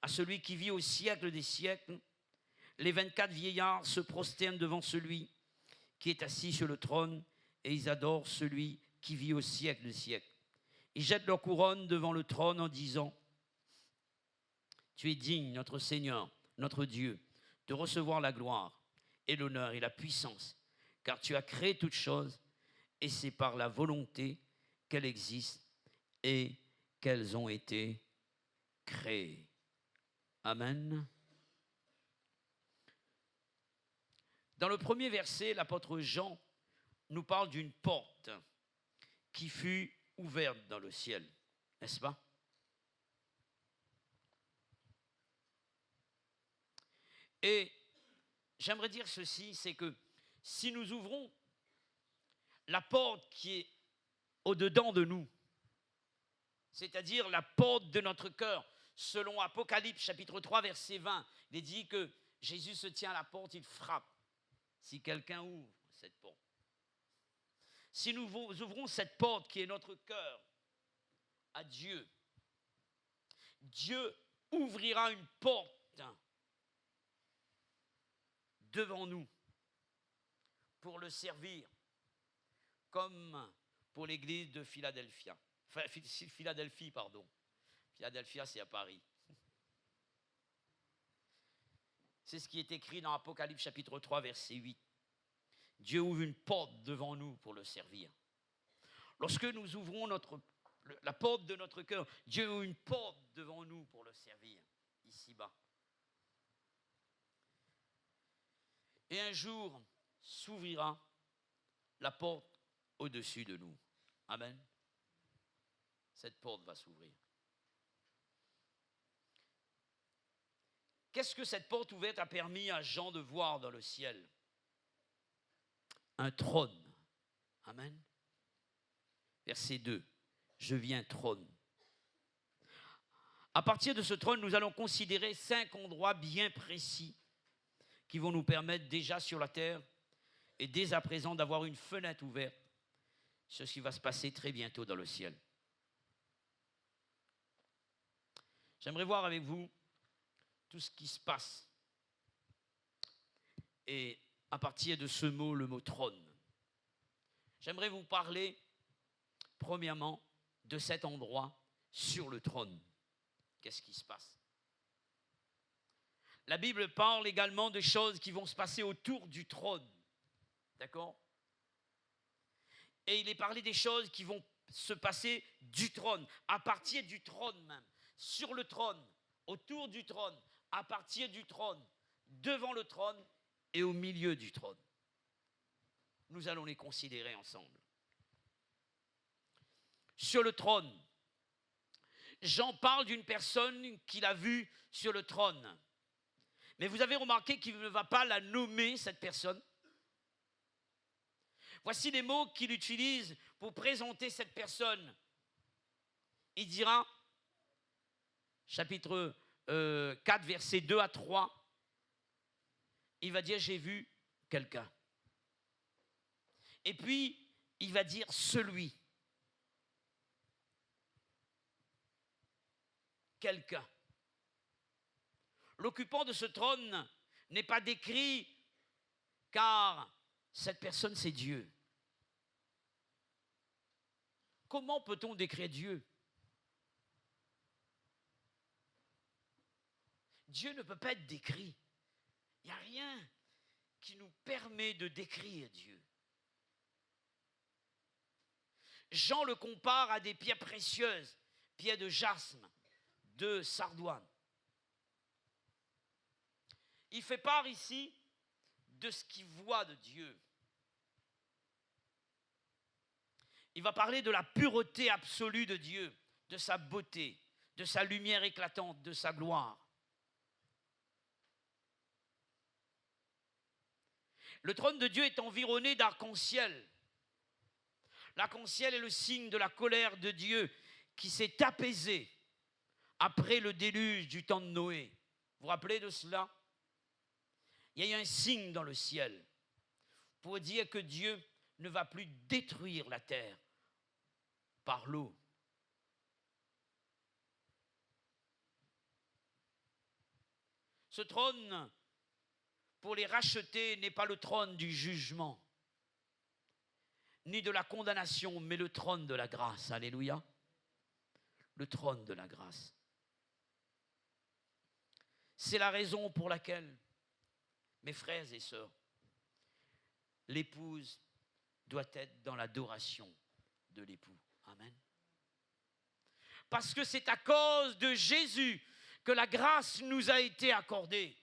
à celui qui vit au siècle des siècles, les 24 vieillards se prosternent devant celui qui est assis sur le trône et ils adorent celui qui vit au siècle des siècles. Ils jettent leur couronne devant le trône en disant « Tu es digne, notre Seigneur, notre Dieu, de recevoir la gloire et l'honneur et la puissance, car tu as créé toutes choses et c'est par la volonté qu'elles existent et qu'elles ont été créées. » Amen. Dans le premier verset, l'apôtre Jean nous parle d'une porte qui fut ouverte dans le ciel, n'est-ce pas? Et j'aimerais dire ceci, c'est que si nous ouvrons la porte qui est au-dedans de nous, c'est-à-dire la porte de notre cœur, selon Apocalypse chapitre 3 verset 20, il est dit que Jésus se tient à la porte, il frappe. Si quelqu'un ouvre cette porte, si nous ouvrons cette porte qui est notre cœur à Dieu, Dieu ouvrira une porte devant nous pour le servir, comme pour l'église de Philadelphie. Philadelphie, c'est à Paris. C'est ce qui est écrit dans Apocalypse chapitre 3, verset 8. Dieu ouvre une porte devant nous pour le servir. Lorsque nous ouvrons la porte de notre cœur, Dieu ouvre une porte devant nous pour le servir, ici-bas. Et un jour s'ouvrira la porte au-dessus de nous. Amen. Cette porte va s'ouvrir. Qu'est-ce que cette porte ouverte a permis à Jean de voir dans le ciel? Un trône. Amen. Verset 2. Je viens trône. À partir de ce trône, nous allons considérer 5 endroits bien précis qui vont nous permettre déjà sur la terre et dès à présent d'avoir une fenêtre ouverte sur ce qui va se passer très bientôt dans le ciel. J'aimerais voir avec vous tout ce qui se passe. Et à partir de ce mot, le mot trône, j'aimerais vous parler premièrement de cet endroit sur le trône. Qu'est-ce qui se passe? La Bible parle également de choses qui vont se passer autour du trône. D'accord? Et il est parlé des choses qui vont se passer du trône, à partir du trône même, sur le trône, autour du trône, à partir du trône, devant le trône et au milieu du trône. Nous allons les considérer ensemble. Sur le trône, Jean parle d'une personne qu'il a vue sur le trône. Mais vous avez remarqué qu'il ne va pas la nommer, cette personne. Voici les mots qu'il utilise pour présenter cette personne. Il dira, chapitre 4, versets 2 à 3, il va dire « j'ai vu quelqu'un ». Et puis, il va dire « celui ». Quelqu'un. L'occupant de ce trône n'est pas décrit car cette personne, c'est Dieu. Comment peut-on décrire Dieu? Dieu ne peut pas être décrit. Il n'y a rien qui nous permet de décrire Dieu. Jean le compare à des pierres précieuses, pierres de jasme, de sardoine. Il fait part ici de ce qu'il voit de Dieu. Il va parler de la pureté absolue de Dieu, de sa beauté, de sa lumière éclatante, de sa gloire. Le trône de Dieu est environné d'arc-en-ciel. L'arc-en-ciel est le signe de la colère de Dieu qui s'est apaisée après le déluge du temps de Noé. Vous vous rappelez de cela? Il y a eu un signe dans le ciel pour dire que Dieu ne va plus détruire la terre par l'eau. Ce trône, pour les racheter, n'est pas le trône du jugement, ni de la condamnation, mais le trône de la grâce. Alléluia. Le trône de la grâce. C'est la raison pour laquelle, mes frères et sœurs, l'épouse doit être dans l'adoration de l'époux. Amen. Parce que c'est à cause de Jésus que la grâce nous a été accordée.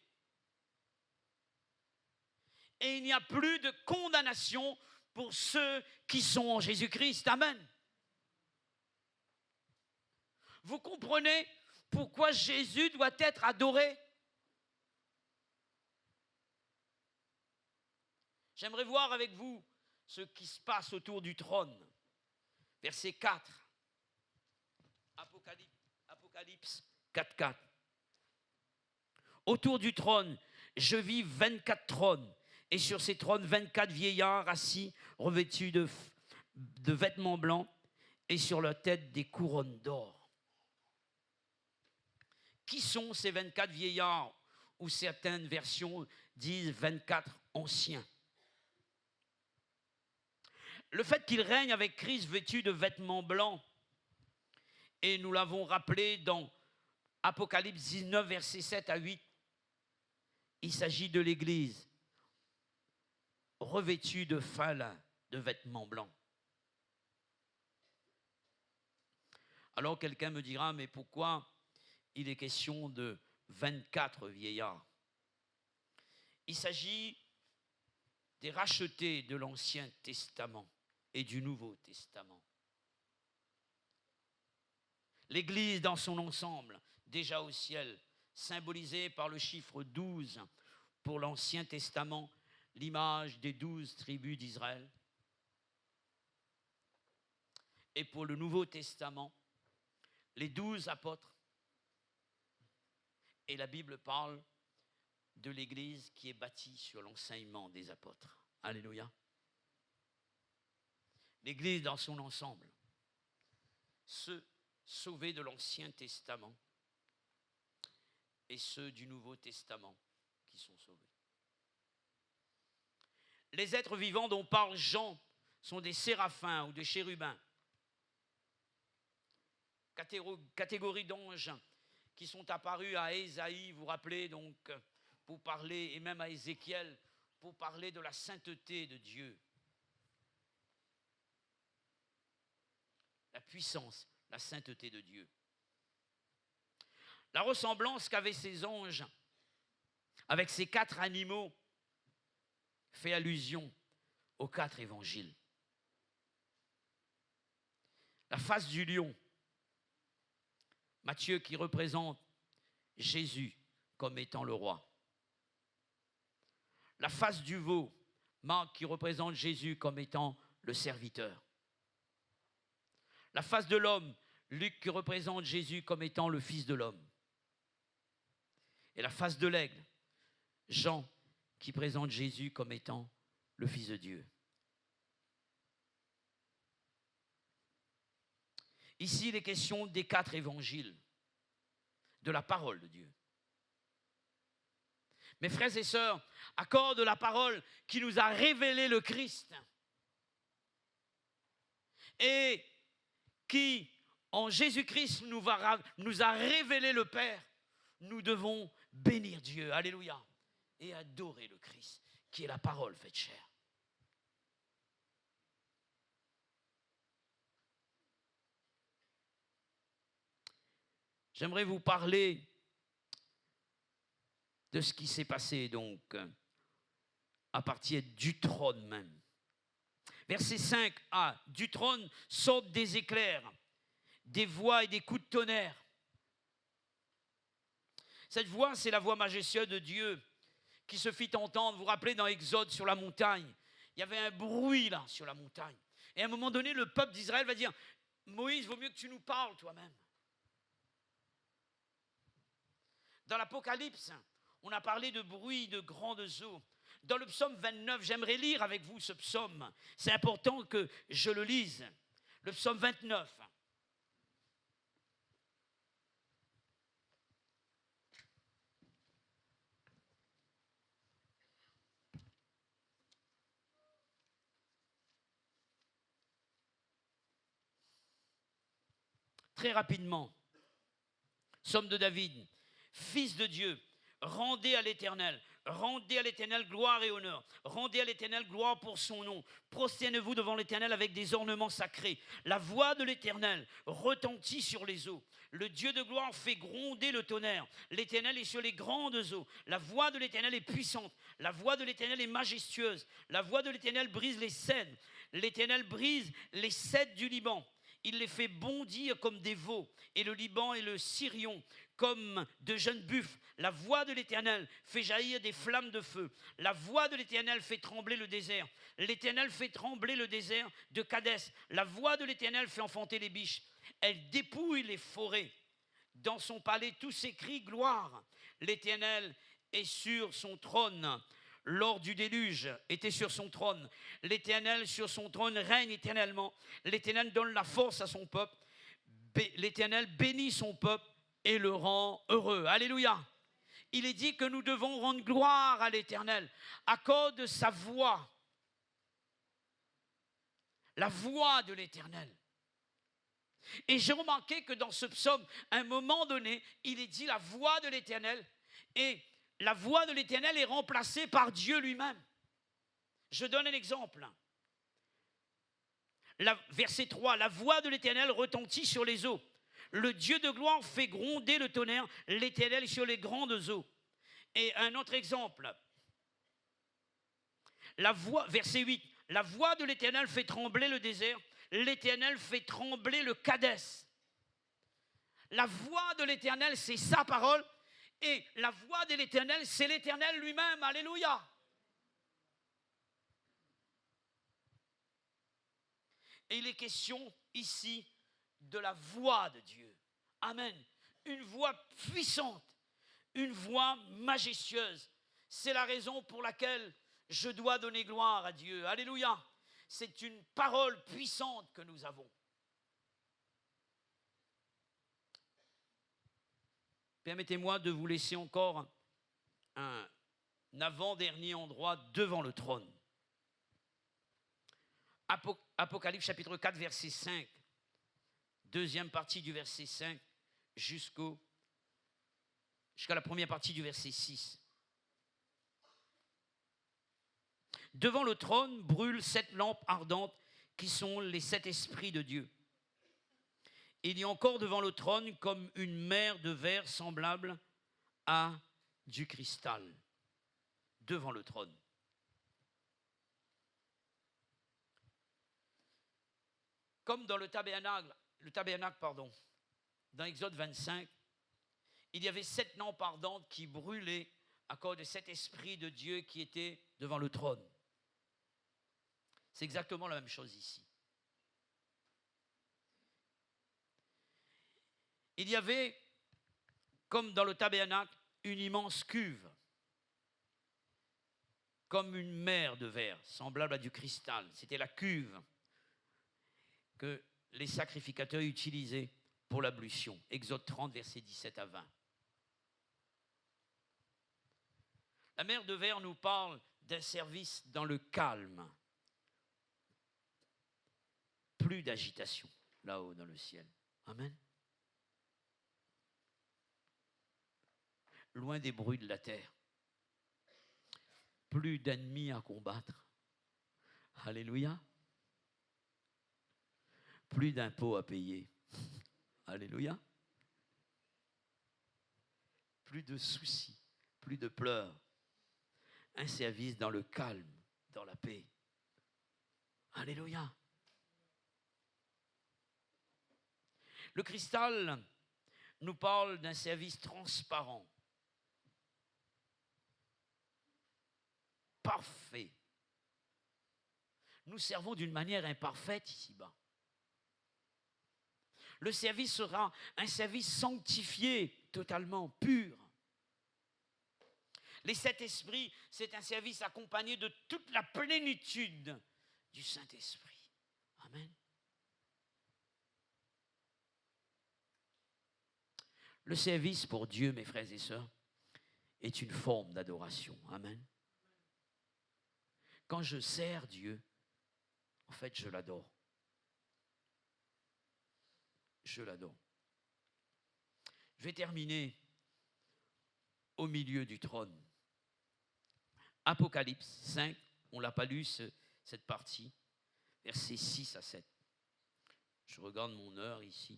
Et il n'y a plus de condamnation pour ceux qui sont en Jésus-Christ. Amen. Vous comprenez pourquoi Jésus doit être adoré? J'aimerais voir avec vous ce qui se passe autour du trône. Verset 4. Apocalypse 4:4. Autour du trône, je vis 24 trônes, et sur ces trônes, 24 vieillards assis, revêtus de vêtements blancs, et sur leur tête des couronnes d'or. Qui sont ces 24 vieillards, ou certaines versions disent 24 anciens? Le fait qu'ils règnent avec Christ vêtus de vêtements blancs, et nous l'avons rappelé dans Apocalypse 19, versets 7 à 8, il s'agit de l'Église revêtue de fin lin, de vêtements blancs. Alors quelqu'un me dira, mais pourquoi il est question de 24 vieillards? Il s'agit des rachetés de l'Ancien Testament et du Nouveau Testament. L'Église dans son ensemble, déjà au ciel, symbolisée par le chiffre 12 pour l'Ancien Testament, l'image des 12 tribus d'Israël. Et pour le Nouveau Testament, les 12 apôtres. Et la Bible parle de l'Église qui est bâtie sur l'enseignement des apôtres. Alléluia. L'Église dans son ensemble, ceux sauvés de l'Ancien Testament et ceux du Nouveau Testament qui sont sauvés. Les êtres vivants dont parle Jean sont des séraphins ou des chérubins, catégorie d'anges qui sont apparus à Ésaïe, vous vous rappelez, donc, pour parler, et même à Ézéchiel, pour parler de la sainteté de Dieu. La puissance, la sainteté de Dieu. La ressemblance qu'avaient ces anges avec ces 4 animaux fait allusion aux 4 évangiles. La face du lion, Matthieu qui représente Jésus comme étant le roi. La face du veau, Marc qui représente Jésus comme étant le serviteur. La face de l'homme, Luc qui représente Jésus comme étant le Fils de l'homme. Et la face de l'aigle, Jean qui présente Jésus comme étant le Fils de Dieu. Ici, il est question des 4 évangiles, de la parole de Dieu. Mes frères et sœurs, à cause de la parole qui nous a révélé le Christ et qui, en Jésus-Christ, nous a révélé le Père, nous devons bénir Dieu, alléluia, et adorer le Christ, qui est la parole faite chair. J'aimerais vous parler de ce qui s'est passé donc à partir du trône même. Verset 5a, du trône sortent des éclairs, des voix et des coups de tonnerre. Cette voix, c'est la voix majestueuse de Dieu qui se fit entendre. Vous vous rappelez dans Exode sur la montagne, il y avait un bruit là sur la montagne. Et à un moment donné, le peuple d'Israël va dire, Moïse, vaut mieux que tu nous parles toi-même. Dans l'Apocalypse, on a parlé de bruit de grandes eaux. Dans le psaume 29, j'aimerais lire avec vous ce psaume. C'est important que je le lise. Le psaume 29. Très rapidement, psaume de David, fils de Dieu, rendez à l'Éternel gloire et honneur. Rendez à l'Éternel gloire pour son nom. Prosternez-vous devant l'Éternel avec des ornements sacrés. La voix de l'Éternel retentit sur les eaux. Le Dieu de gloire fait gronder le tonnerre. L'Éternel est sur les grandes eaux. La voix de l'Éternel est puissante. La voix de l'Éternel est majestueuse. La voix de l'Éternel brise les cèdres. L'Éternel brise les cèdres du Liban. Il les fait bondir comme des veaux, et le Liban et le Sirion comme de jeunes buffles. La voix de l'Éternel fait jaillir des flammes de feu. La voix de l'Éternel fait trembler le désert. L'Éternel fait trembler le désert de Kadès. La voix de l'Éternel fait enfanter les biches. Elle dépouille les forêts. Dans son palais, tous s'écrient gloire. L'Éternel est sur son trône. Lors du déluge, était sur son trône. L'Éternel sur son trône règne éternellement. L'Éternel donne la force à son peuple. L'Éternel bénit son peuple et le rend heureux. Alléluia. Il est dit que nous devons rendre gloire à l'Éternel à cause de sa voix. La voix de l'Éternel. Et j'ai remarqué que dans ce psaume, à un moment donné, il est dit la voix de l'Éternel et la voix de l'Éternel est remplacée par Dieu lui-même. Je donne un exemple. Verset 3, la voix de l'Éternel retentit sur les eaux. Le Dieu de gloire fait gronder le tonnerre, l'Éternel sur les grandes eaux. Et un autre exemple. Verset 8, la voix de l'Éternel fait trembler le désert, l'Éternel fait trembler le Kadès. La voix de l'Éternel, c'est sa parole. Et la voix de l'Éternel, c'est l'Éternel lui-même. Alléluia. Et il est question ici de la voix de Dieu. Amen. Une voix puissante, une voix majestueuse. C'est la raison pour laquelle je dois donner gloire à Dieu. Alléluia. C'est une parole puissante que nous avons. Permettez-moi de vous laisser encore un avant-dernier endroit devant le trône. Apocalypse chapitre 4, verset 5. Deuxième partie du verset 5 jusqu'à la première partie du verset 6. Devant le trône brûlent 7 lampes ardentes qui sont les 7 esprits de Dieu. Il y a encore devant le trône comme une mer de verre semblable à du cristal. Devant le trône. Comme dans le tabernacle, dans Exode 25, il y avait 7 lampes ardentes qui brûlaient à cause de cet esprit de Dieu qui était devant le trône. C'est exactement la même chose ici. Il y avait, comme dans le tabernacle, une immense cuve, comme une mer de verre, semblable à du cristal. C'était la cuve que les sacrificateurs utilisaient pour l'ablution. Exode 30, versets 17 à 20. La mer de verre nous parle d'un service dans le calme. Plus d'agitation là-haut dans le ciel. Amen. Loin des bruits de la terre. Plus d'ennemis à combattre. Alléluia. Plus d'impôts à payer. Alléluia. plus de soucis, plus de pleurs. Un service dans le calme, dans la paix. Alléluia. Le cristal nous parle d'un service transparent, parfait. Nous servons d'une manière imparfaite ici-bas. Le service sera un service sanctifié, totalement pur. Les 7 esprits, c'est un service accompagné de toute la plénitude du Saint-Esprit. Amen. Le service pour Dieu, mes frères et sœurs, est une forme d'adoration. Amen. Quand je sers Dieu, en fait, je l'adore. Je l'adore. Je vais terminer au milieu du trône. Apocalypse 5, on ne l'a pas lu cette partie, versets 6 à 7. Je regarde mon heure ici.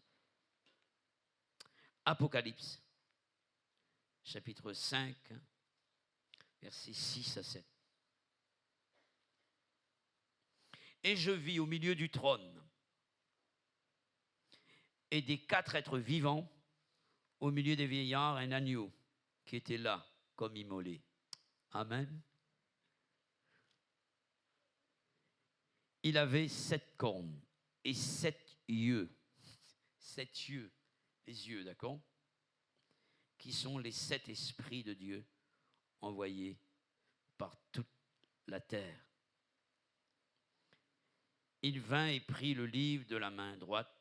Apocalypse, chapitre 5, versets 6 à 7. Et je vis au milieu du trône et des 4 êtres vivants, au milieu des vieillards, un agneau qui était là comme immolé. Amen. Il avait 7 cornes et 7 yeux. 7 yeux, les yeux, d'accord? Qui sont les 7 esprits de Dieu envoyés par toute la terre. Il vint et prit le livre de la main droite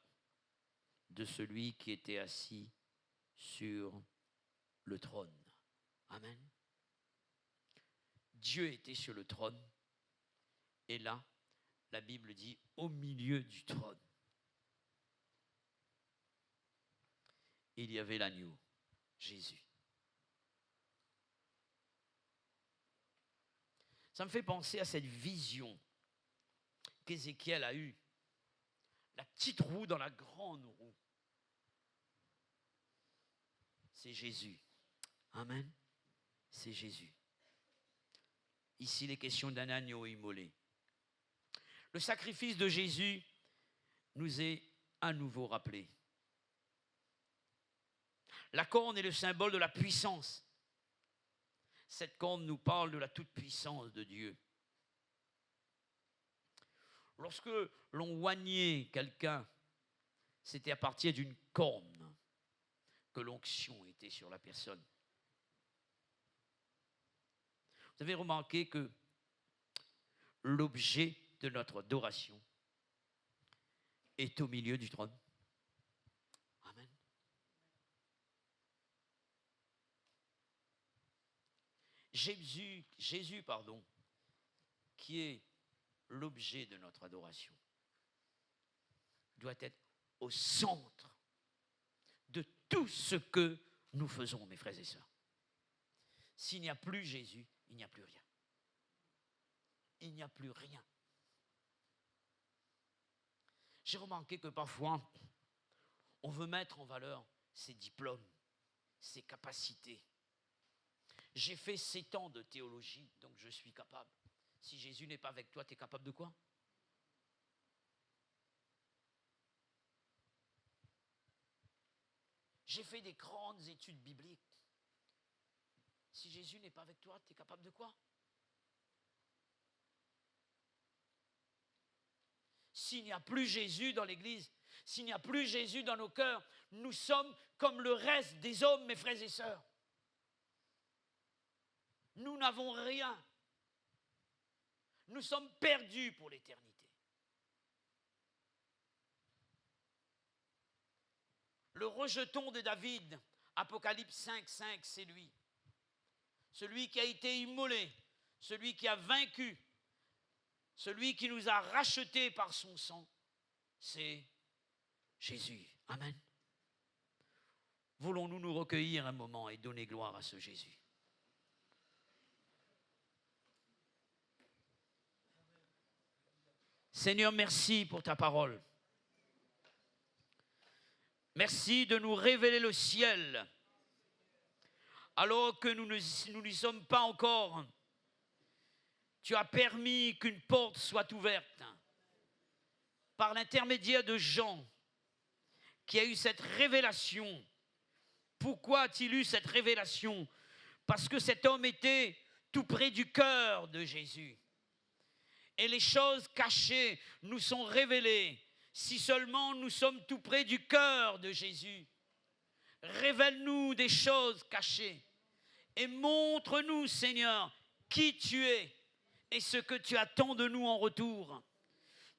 de celui qui était assis sur le trône. Amen. Dieu était sur le trône et là, la Bible dit au milieu du trône, il y avait l'agneau, Jésus. Ça me fait penser à cette vision qu'Ézéchiel a eue. La petite roue dans la grande roue. C'est Jésus. Amen. C'est Jésus. Ici, il est question d'un agneau immolé. Le sacrifice de Jésus nous est à nouveau rappelé. La corne est le symbole de la puissance. Cette corne nous parle de la toute-puissance de Dieu. Lorsque l'on oignait quelqu'un, c'était à partir d'une corne que l'onction était sur la personne. Vous avez remarqué que l'objet de notre adoration est au milieu du trône. Amen. Jésus, qui est l'objet de notre adoration, doit être au centre de tout ce que nous faisons, mes frères et sœurs. S'il n'y a plus Jésus, il n'y a plus rien. Il n'y a plus rien. J'ai remarqué que parfois, on veut mettre en valeur ses diplômes, ses capacités. J'ai fait 7 ans de théologie, donc je suis capable. Si Jésus n'est pas avec toi, tu es capable de quoi? J'ai fait des grandes études bibliques. Si Jésus n'est pas avec toi, tu es capable de quoi? S'il n'y a plus Jésus dans l'Église, s'il n'y a plus Jésus dans nos cœurs, nous sommes comme le reste des hommes, mes frères et sœurs. Nous n'avons rien. Nous sommes perdus pour l'éternité. Le rejeton de David, Apocalypse 5, 5, c'est lui. Celui qui a été immolé, celui qui a vaincu, celui qui nous a rachetés par son sang, c'est Jésus. Amen. Voulons-nous nous recueillir un moment et donner gloire à ce Jésus? Seigneur, merci pour ta parole. Merci de nous révéler le ciel alors que nous n'y sommes pas encore. Tu as permis qu'une porte soit ouverte par l'intermédiaire de Jean, qui a eu cette révélation. Pourquoi a-t-il eu cette révélation? Parce que cet homme était tout près du cœur de Jésus. Et les choses cachées nous sont révélées si seulement nous sommes tout près du cœur de Jésus. Révèle-nous des choses cachées et montre-nous, Seigneur, qui tu es et ce que tu attends de nous en retour.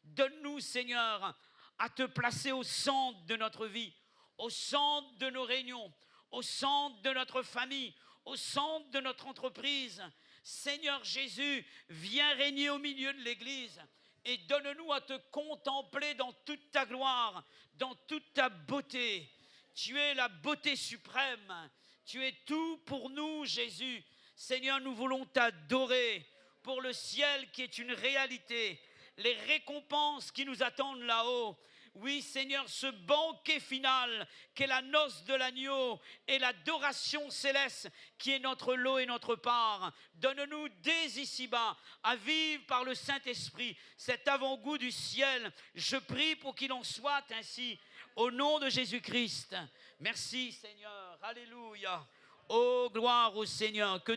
Donne-nous, Seigneur, à te placer au centre de notre vie, au centre de nos réunions, au centre de notre famille, au centre de notre entreprise. Seigneur Jésus, viens régner au milieu de l'Église et donne-nous à te contempler dans toute ta gloire, dans toute ta beauté. Tu es la beauté suprême. Tu es tout pour nous, Jésus. Seigneur, nous voulons t'adorer pour le ciel qui est une réalité, les récompenses qui nous attendent là-haut. Oui, Seigneur, ce banquet final qu'est la noce de l'agneau et l'adoration céleste qui est notre lot et notre part. Donne-nous dès ici-bas à vivre par le Saint-Esprit cet avant-goût du ciel. Je prie pour qu'il en soit ainsi. Au nom de Jésus-Christ. Merci, Seigneur. Alléluia. Oh, gloire au Seigneur. Que